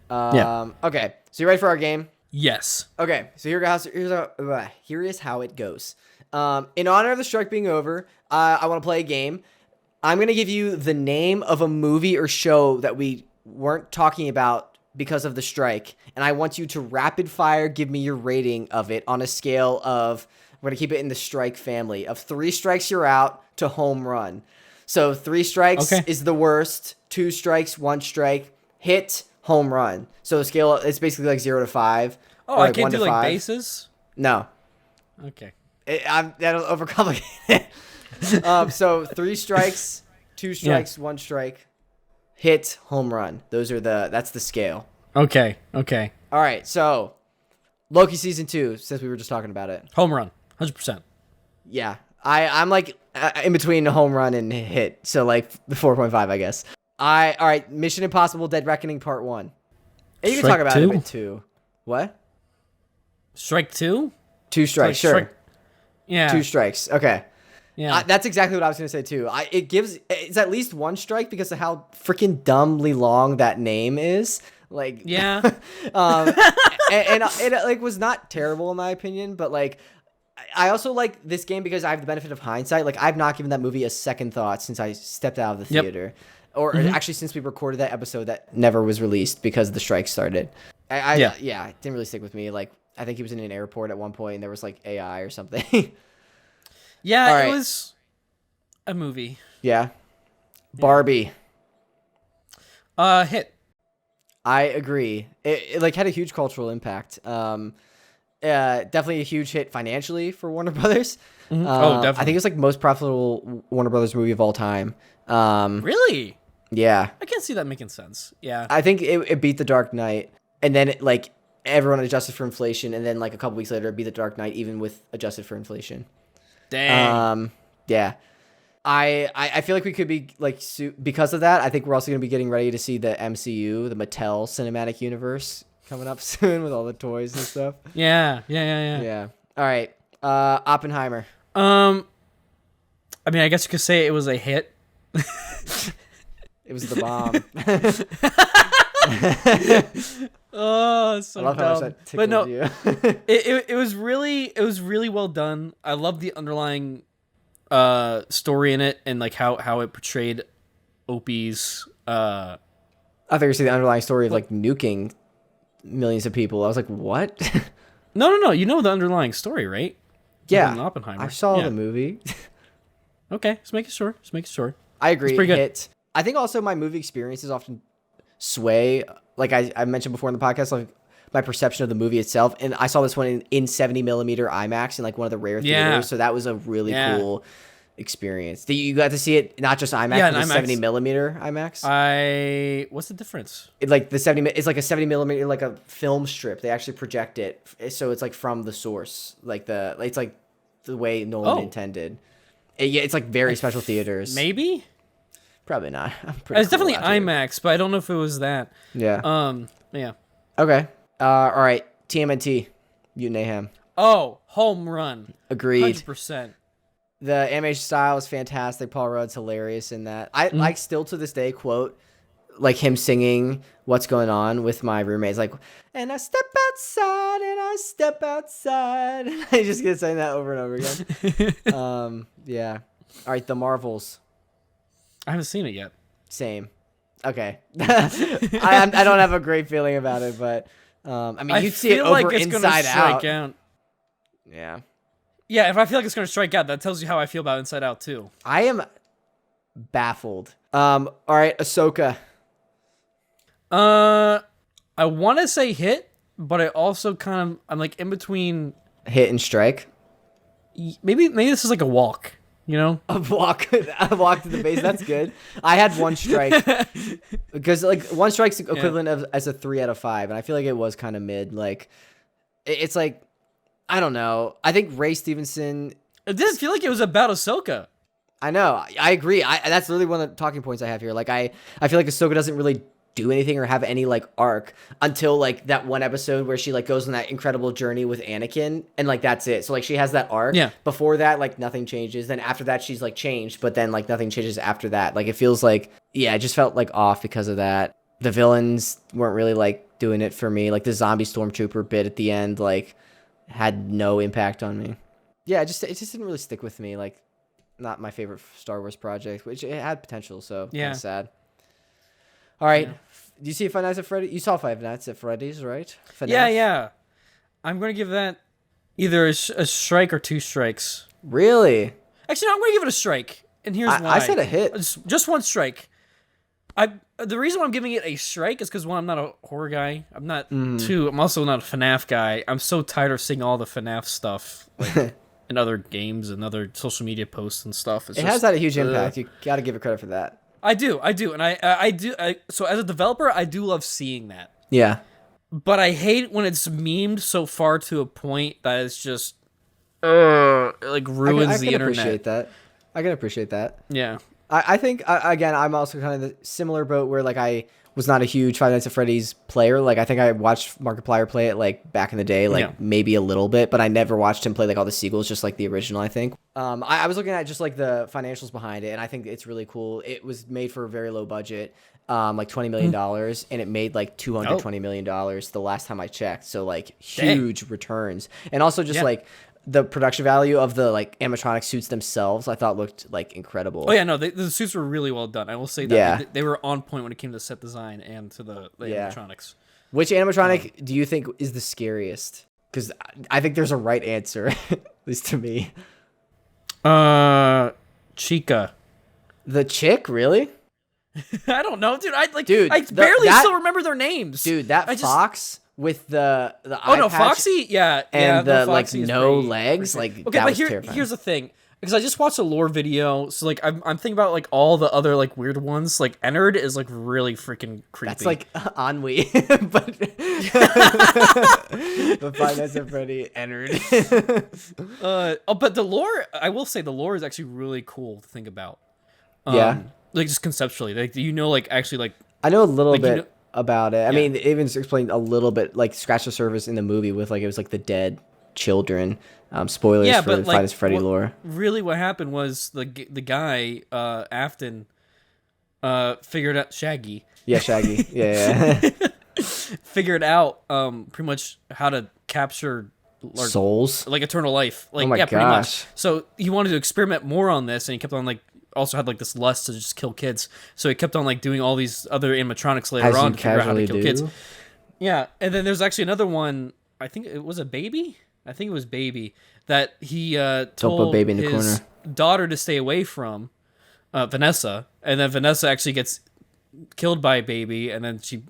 Okay, so you ready for our game? Yes. Okay, so here is how it goes. In honor of the strike being over, I want to play a game. I'm going to give you the name of a movie or show that we weren't talking about because of the strike, and I want you to rapid fire give me your rating of it on a scale of, we're going to keep it in the strike family, of 3 strikes you're out to home run. So 3 strikes is the worst, 2 strikes, 1 strike, hit, home run. So the scale, it's basically like 0 to 5. Oh, I can't do like bases? No. Okay. That'll overcomplicate it. So 3 strikes, 2 strikes, 1 strike, hit, home run. That's the scale. Okay. All right. So Loki season 2, since we were just talking about it. Home run, 100%. Yeah. I'm like in between home run and hit. So like 4.5, I guess. All right. Mission Impossible: Dead Reckoning Part 1. And you can talk about it a bit too. What? Strike 2? 2 strikes, sure. Yeah. 2 strikes. Okay. Yeah. That's exactly what I was going to say too. It's at least 1 strike because of how freaking dumbly long that name is. Like, yeah. and it like was not terrible in my opinion, but like I also like this game because I have the benefit of hindsight. Like, I've not given that movie a second thought since I stepped out of the theater. Or actually since we recorded that episode that never was released because the strike started. It didn't really stick with me. Like, I think he was in an airport at one point and there was like AI or something. Yeah, it was a movie. Yeah. Barbie. Hit. I agree. It like had a huge cultural impact. Definitely a huge hit financially for Warner Brothers. Mm-hmm. Oh, definitely. I think it's like most profitable Warner Brothers movie of all time. Really? Yeah. I can't see that making sense. Yeah. I think it beat The Dark Knight, and then everyone adjusted for inflation, and then like a couple weeks later it beat The Dark Knight even with adjusted for inflation. Dang. Yeah. I feel like we could be like because of that. I think we're also going to be getting ready to see the MCU, the Mattel Cinematic Universe, coming up soon with all the toys and stuff. Yeah. All right. Oppenheimer. I mean, I guess you could say it was a hit. It was the bomb. Oh, so I love dumb. how much that tickled but no, you. it was really well done. I love the underlying story in it and like how it portrayed Opie's. I thought you were saying the underlying story of like nuking millions of people. I was like, what? No. You know the underlying story, right? Yeah, Oppenheimer. I saw the movie. Okay, just making sure. I agree. It's pretty good. Hit. I think also my movie experiences often sway, like I mentioned before in the podcast, like my perception of the movie itself. And I saw this one in 70 millimeter IMAX in like one of the rare theaters, so that was a really cool experience. You got to see it not just IMAX, but 70 millimeter IMAX. What's the difference? It's like a 70 millimeter, like a film strip. They actually project it, so it's like from the source, it's like the way Nolan intended. It's like very special theaters. Maybe. Probably not. It's definitely IMAX, but I don't know if it was that. Yeah. Yeah. Okay. All right. TMNT. Mutant Mayhem. Oh, home run. Agreed. 100%. The animation style is fantastic. Paul Rudd's hilarious in that. I like still to this day quote like him singing "What's Going On" with my roommates, like, and I step outside and I step outside. I just get saying that over and over again. Yeah. All right. The Marvels. I haven't seen it yet. Same. Okay. I don't have a great feeling about it, but I mean, you'd see it over like Inside Out. Yeah. Yeah, if I feel like it's going to strike out, that tells you how I feel about Inside Out, too. I am baffled. All right, Ahsoka. I want to say hit, but I also I'm like in between. Hit and strike? Maybe this is like a walk, you know? A walk to the base, that's good. I had one strike. Because like one strike's equivalent of as a 3 out of 5, and I feel like it was kind of mid. Like, it's like, I don't know. I think Ray Stevenson. It didn't feel like it was about Ahsoka. I know. I agree. That's literally one of the talking points I have here. Like, I feel like Ahsoka doesn't really do anything or have any like arc until like that one episode where she like goes on that incredible journey with Anakin, and like that's it. So like she has that arc. Yeah. Before that, like nothing changes. Then after that, she's like changed, but then like nothing changes after that. Like it feels like it just felt like off because of that. The villains weren't really like doing it for me. Like the zombie stormtrooper bit at the end, like, had no impact on me. Yeah, it just didn't really stick with me. Like, not my favorite Star Wars project, which it had potential, so kind of sad. All right, do you see Five Nights at Freddy's? You saw Five Nights at Freddy's, right? FNAF? Yeah. I'm gonna give that either a strike or 2 strikes. Really? Actually, no, I'm gonna give it a strike, and here's why. I said a hit. Just 1 strike. The reason why I'm giving it a strike is because, one, I'm not a horror guy. I'm not. 2, I'm also not a FNAF guy. I'm so tired of seeing all the FNAF stuff like, in other games and other social media posts and stuff. It has had a huge impact. You got to give it credit for that. I do, and I do. So as a developer, I do love seeing that. Yeah. But I hate when it's memed so far to a point that it's just, like ruins the internet. I can appreciate that. Yeah. I think, again, I'm also kind of the similar boat where, like, I was not a huge Five Nights at Freddy's player. Like, I think I watched Markiplier play it, like, back in the day, like, maybe a little bit, but I never watched him play, like, all the sequels, just like the original, I think. I was looking at just, like, the financials behind it, and I think it's really cool. It was made for a very low budget, like $20 million, and it made, like, $220 million the last time I checked. So, like, huge returns. And also just, like, the production value of the like animatronic suits themselves, I thought looked like incredible. Oh yeah, no, the suits were really well done. I will say that. Yeah. They were on point when it came to set design and to the animatronics. Which animatronic do you think is the scariest? Because I think there's a right answer, at least to me. Chica. The chick, really? I don't know, dude. I barely still remember their names. Dude, fox with the eye patch Foxy, and the like Foxy no legs, like okay, that was terrifying. Here's the thing, because I just watched a lore video, so like I'm thinking about like all the other like weird ones. Like Ennard is like really freaking creepy. That's like ennui, but Five Nights at Freddy Ennard. But the lore, I will say, the lore is actually really cool to think about. Like just conceptually, like like actually like I know a little bit about it. I mean, they even explained a little bit, like scratch the surface in the movie with like it was like the dead children. Spoilers for the Five Nights at Freddy lore. Really, what happened was the guy Afton figured out Shaggy. Yeah, Shaggy. Yeah. Figured out pretty much how to capture souls, like eternal life. Like, oh my gosh. Pretty much. So he wanted to experiment more on this, and he kept on like. Also had like this lust to just kill kids, so he kept on like doing all these other animatronics later on to figure out how to kill kids. Yeah, and then there's actually another one. I think it was a baby. I think it was Baby, that he Don't told put Baby in the his corner. daughter to stay away from Vanessa, and then Vanessa actually gets killed by Baby, and then she.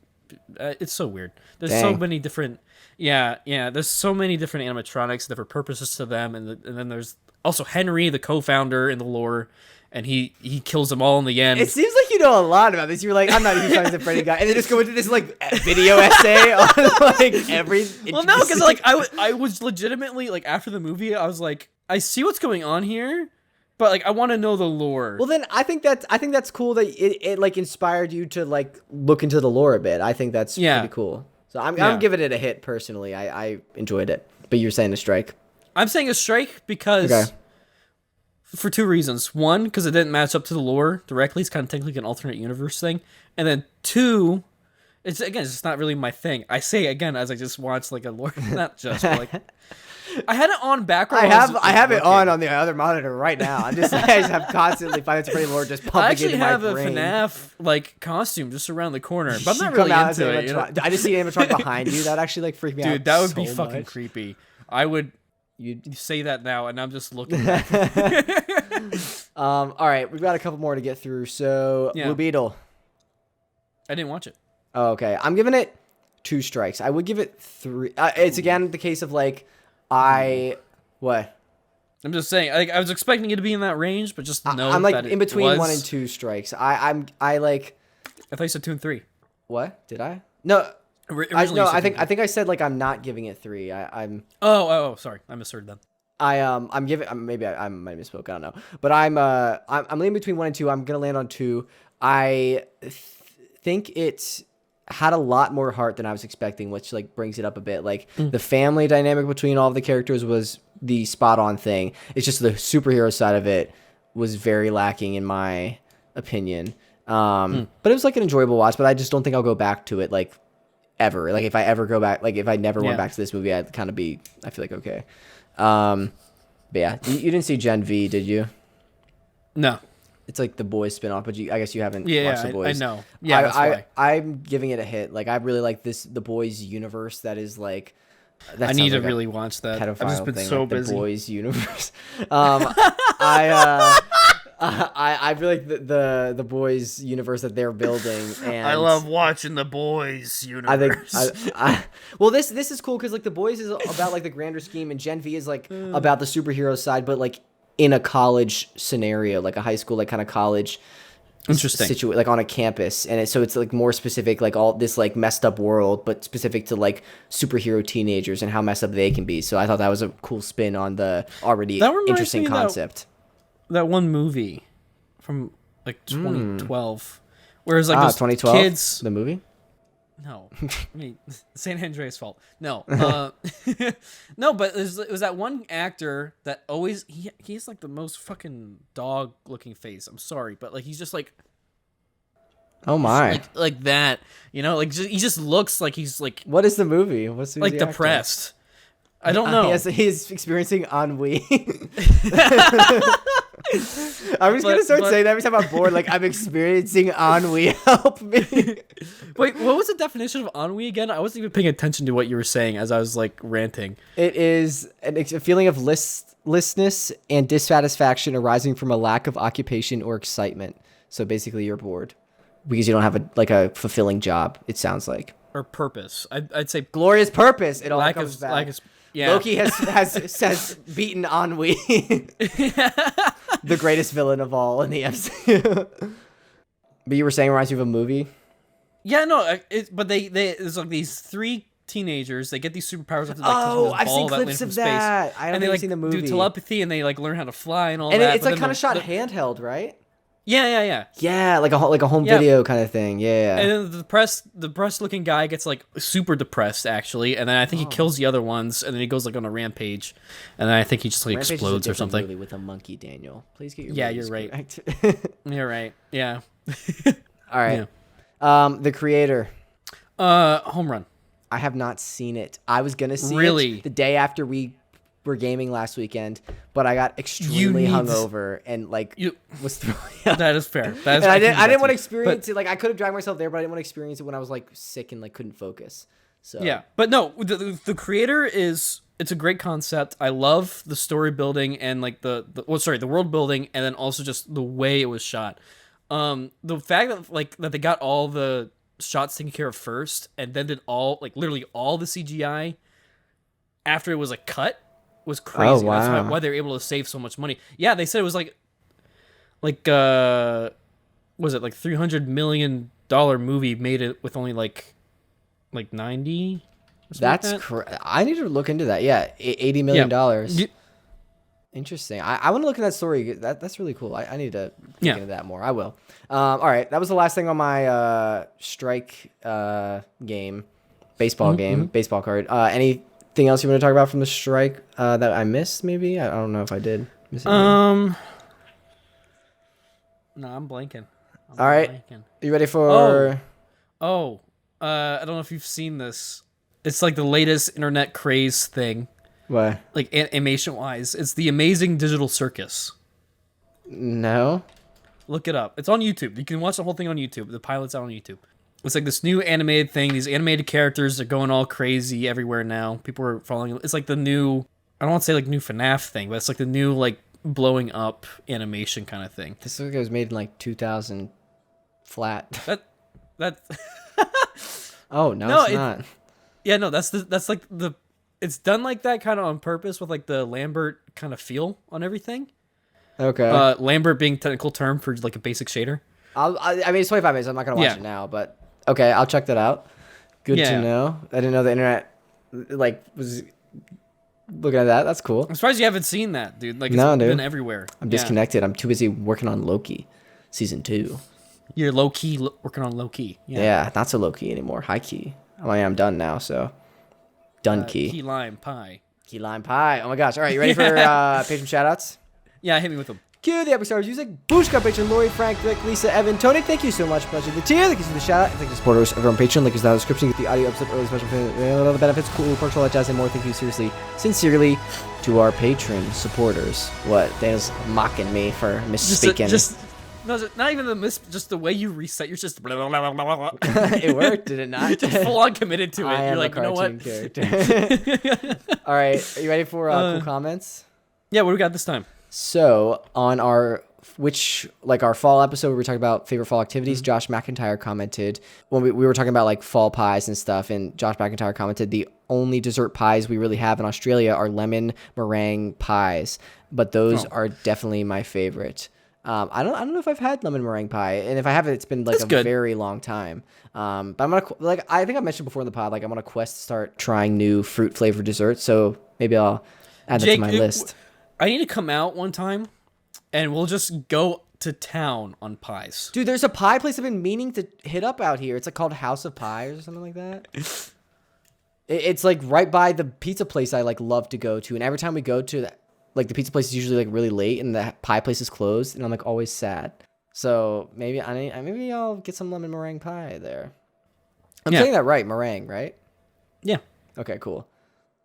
It's so weird. There's so many different. Yeah. There's so many different animatronics, different purposes to them, and then there's also Henry, the co-founder in the lore, and he kills them all in the end. It seems like you know a lot about this. You're like, I'm not a huge Five Nights at Freddy guy, and then just go into this like video essay on like every. Well, no, because like I was legitimately like after the movie, I was like, I see what's going on here, but like I want to know the lore. Well, then I think that's cool that it like inspired you to like look into the lore a bit. I think that's pretty cool. So I'm giving it a hit personally. I enjoyed it, but you're saying a strike. I'm saying a strike because for two reasons. One, because it didn't match up to the lore directly. It's kind of technically an alternate universe thing. And then two, it's just not really my thing. I say again as I just watched like a lore, not just but, like I had it on background. I have it on the other monitor right now. I just have constantly Five Nights at Freddy lore just pumping into my brain. I actually have a FNAF like costume just around the corner, but I'm not really into it. You know? I just see an animatronic behind you. That actually like freaked me out. Dude, that would be fucking creepy. I would. You say that now, and I'm just looking at it. All right, we've got a couple more to get through. So, Blue Beetle. I didn't watch it. Oh, okay. I'm giving it 2 strikes. I would give it 3. It's again the case of like, what? I'm just saying. Like, I was expecting it to be in that range, but just know I'm like that in between 1 and 2 strikes. I like. I thought you said 2 and 3. What did I? No. I think I said like I'm not giving it 3. I'm. Oh, sorry, I misheard then. I'm giving. Maybe I might have misspoke. I don't know. But I'm leaning between 1 and 2. I'm gonna land on 2. I think it's had a lot more heart than I was expecting, which like brings it up a bit. Like the family dynamic between all of the characters was the spot on thing. It's just the superhero side of it was very lacking in my opinion. But it was like an enjoyable watch. But I just don't think I'll go back to it like. Ever. Like if I ever go back, like if I never went back to this movie, I'd kind of be, I feel like okay. But yeah, you didn't see Gen V, did you? No. It's like the Boys spinoff, but I guess you haven't watched the Boys. I know. Yeah, that's why. I'm giving it a hit. Like I really like the Boys universe that is like. I need to really watch that. I've just been so like busy. The Boys universe. I feel like the Boys universe that they're building, and I love watching the Boys universe. Well, this is cool because like the Boys is about like the grander scheme, and Gen V is like about the superhero side, but like in a college scenario, like a high school, like kind of college. Interesting. Like on a campus, and so it's like more specific, like all this like messed up world, but specific to like superhero teenagers and how messed up they can be. So I thought that was a cool spin on the already interesting concept. That one movie from like 2012, whereas like those 2012 kids, the movie. No, I mean San Andreas' fault. No, no, but it was that one actor that always he's like the most fucking dog looking face. I'm sorry, but like he's just like, oh my, like that, you know, like he just looks like he's like. What is the movie? Who's like depressed? I don't know. He's experiencing ennui. I'm just gonna start saying that every time I'm bored. Like I'm experiencing ennui. Help me. Wait, what was the definition of ennui again? I wasn't even paying attention to what you were saying as I was like ranting. It is a feeling of listlessness and dissatisfaction arising from a lack of occupation or excitement. So basically, you're bored because you don't have a fulfilling job. It sounds like or purpose. I'd say glorious purpose. It all comes back. Yeah. Loki has beaten ennui, the greatest villain of all in the MCU. But you were saying it reminds you of a movie? Yeah, no, but there's like these 3 teenagers. They get these superpowers. Like, I've seen clips of that. I don't think I've seen the movie. Do telepathy and they like learn how to fly and all that. And it's like kind of shot handheld, right? Yeah. Yeah, like a home video kind of thing. Yeah. And then the depressed looking guy gets like super depressed actually, and then I think he kills the other ones, and then he goes like on a rampage, and then I think he just like explodes or something. Movie with a monkey, Daniel. Please get your you're right. Correct. You're right. Yeah. All right. Yeah. The Creator. Home Run. I have not seen it. I was gonna see it the day after we were gaming last weekend, but I got extremely hungover and was throwing up. That is fair. I didn't want to experience it. Like I could have dragged myself there, but I didn't want to experience it when I was like sick and like couldn't focus. So yeah, but no, the Creator is it's a great concept. I love the story building and like the world building, and then also just the way it was shot. The fact that like that they got all the shots taken care of first, and then did literally all the CGI after it was like cut was crazy. Oh, wow. That's why they were able to save so much money. Yeah, they said it was like was it like $300 million movie made it with only like 90. That's I need to look into that. Yeah, $80 million. Yeah. Interesting. I want to look at that story. That's really cool. I need to look into that more. I will. All right, that was the last thing on my strike game, baseball game, baseball card. Anything else you want to talk about from the strike that I missed? Maybe I don't know if I did. No, I'm blanking. All right, you ready for? I don't know if you've seen this. It's like the latest internet craze thing. What? Like animation wise, it's the Amazing Digital Circus. No. Look it up. It's on YouTube. You can watch the whole thing on YouTube. The pilot's out on YouTube. It's like this new animated thing. These animated characters are going all crazy everywhere now. People are following. It's like the new. I don't want to say like new FNAF thing, but it's like the new like blowing up animation kind of thing. This looks like it was made in like 2000 flat. That. Oh no, it's not. Yeah, no, that's like the. It's done like that kind of on purpose with like the Lambert kind of feel on everything. Okay. Lambert being technical term for like a basic shader. I mean, it's 25 minutes. I'm not gonna watch it now, but okay, I'll check that out. Good to know. I didn't know the internet like was looking at that. That's cool. I'm surprised you haven't seen that, dude. Like, it's been everywhere. I'm disconnected. I'm too busy working on Loki, season 2. You're low key working on Loki. Yeah, not so low key anymore. High key. I mean, I'm done now, so done key. Key lime pie. Key lime pie. Oh my gosh! All right, you ready for patron shoutouts? Yeah, hit me with them. Cue the episode music. Booshka patron Lori, Frank, Rick, Lisa, Evan, Tony. Thank you so much for the tier. Thank you for the shout out. Thank you to supporters over on Patreon. Link is down in the description. Get the audio episode early, special the benefits, cool perks, all that jazz, and more. Thank you sincerely to our patron supporters. What? Daniel's mocking me for misspeaking. No, not even just the way you reset. You're just blah, blah, blah, blah, blah. It worked, did it not? Just full on committed to it. You're like, you know what? Character. All right, are you ready for cool comments? Yeah, what do we got this time? So on our fall episode where we were talking about favorite fall activities, Josh McIntyre commented when we were talking about like fall pies and stuff, and Josh McIntyre commented the only dessert pies we really have in Australia are lemon meringue pies, but those are definitely my favorite. I don't know if I've had lemon meringue pie, and if I have, it's been like very long time. But I'm gonna I think I mentioned before in the pod, like I'm on a quest to start trying new fruit flavored desserts. So maybe I'll add that to my list. I need to come out one time, and we'll just go to town on pies. Dude, there's a pie place I've been meaning to hit up out here. It's like called House of Pies or something like that. It's like right by the pizza place I like love to go to, and every time we go to that. Like the pizza place is usually like really late, and the pie place is closed, and I'm like always sad. So maybe I'll get some lemon meringue pie there. I'm saying that right, meringue, right? Yeah. Okay, cool.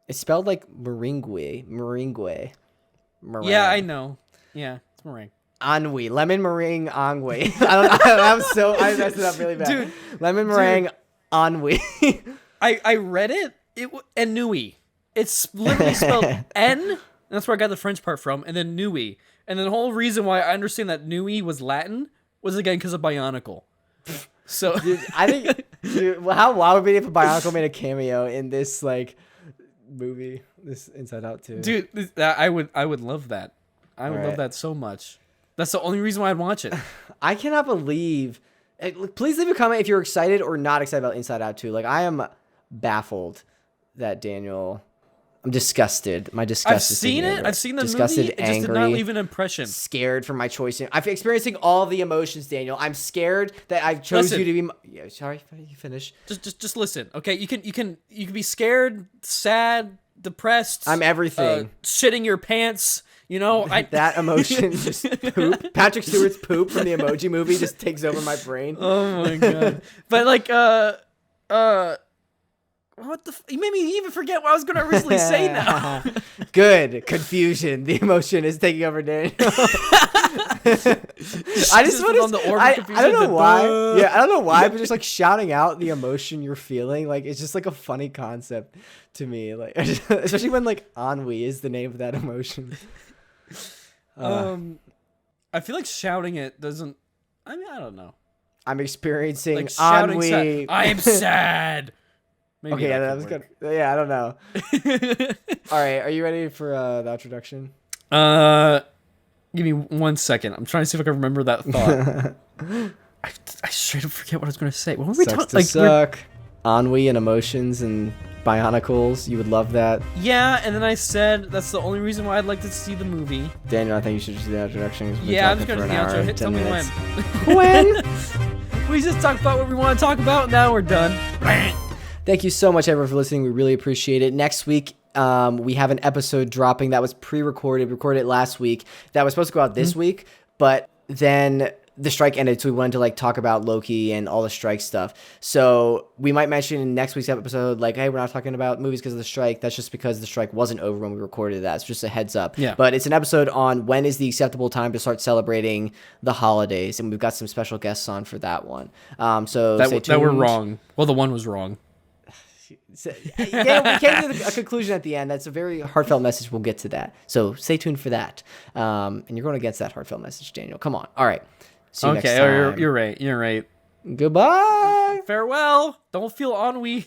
It's spelled like meringue. Yeah, I know. Yeah, it's meringue. Ennui, lemon meringue ennui. I messed it up really bad. Dude, lemon meringue ennui. I read it. Ennui. It's literally spelled N. That's where I got the French part from, and then Nui. And then the whole reason why I understand that Nui was Latin was, again, because of Bionicle. So dude, I think, how wild would it be if a Bionicle made a cameo in this, like, movie, this Inside Out 2? Dude, I would love that. I would love that so much. That's the only reason why I'd watch it. I cannot believe... Please leave a comment if you're excited or not excited about Inside Out 2. Like, I am baffled that Daniel... I'm disgusted. My disgust. I've seen it. I've seen the disgusted, movie. It angry, just did not leave an impression. Scared for my choice. I'm experiencing all the emotions, Daniel. I'm scared that I chose you to be. Yeah, sorry, you finish. Just listen. Okay, you can be scared, sad, depressed. I'm everything. Shitting your pants. You know, that emotion, just poop. Patrick Stewart's poop from the Emoji Movie just takes over my brain. Oh my god! But like, what the? You made me even forget what I was going to originally say now. Good. Confusion. The emotion is taking over Daniel. I just want to. I don't know why. Yeah, I don't know why, but just like shouting out the emotion you're feeling, like it's just like a funny concept to me. Like especially when like ennui is the name of that emotion. I feel like shouting it doesn't. I mean, I don't know. I'm experiencing like shouting ennui. I am sad. Maybe okay, that was good. Yeah, I don't know. All right, are you ready for the introduction? Give me 1 second. I'm trying to see if I can remember that thought. I straight up forget what I was going to say. What were we talking? Like suck, ennui and emotions and bionicles. You would love that. Yeah, and then I said that's the only reason why I'd like to see the movie. Daniel, I think you should just do the introduction. Yeah, I'm just going to do the outro. Tell me when. When? We just talked about what we want to talk about. Now we're done. Thank you so much, everyone, for listening. We really appreciate it. Next week, we have an episode dropping that was pre-recorded. Recorded last week. That was supposed to go out this week, but then the strike ended, so we wanted to like talk about Loki and all the strike stuff. So we might mention in next week's episode, like, hey, we're not talking about movies because of the strike. That's just because the strike wasn't over when we recorded that. It's just a heads up. Yeah. But it's an episode on when is the acceptable time to start celebrating the holidays, and we've got some special guests on for that one. So stay tuned. That were wrong. Well, the one was wrong. Yeah, we can't do a conclusion at the end. That's a very heartfelt message. We'll get to that. So stay tuned for that. And you're going against that heartfelt message, Daniel. Come on. All right. See you next time. You're right. You're right. Goodbye. Farewell. Don't feel ennui.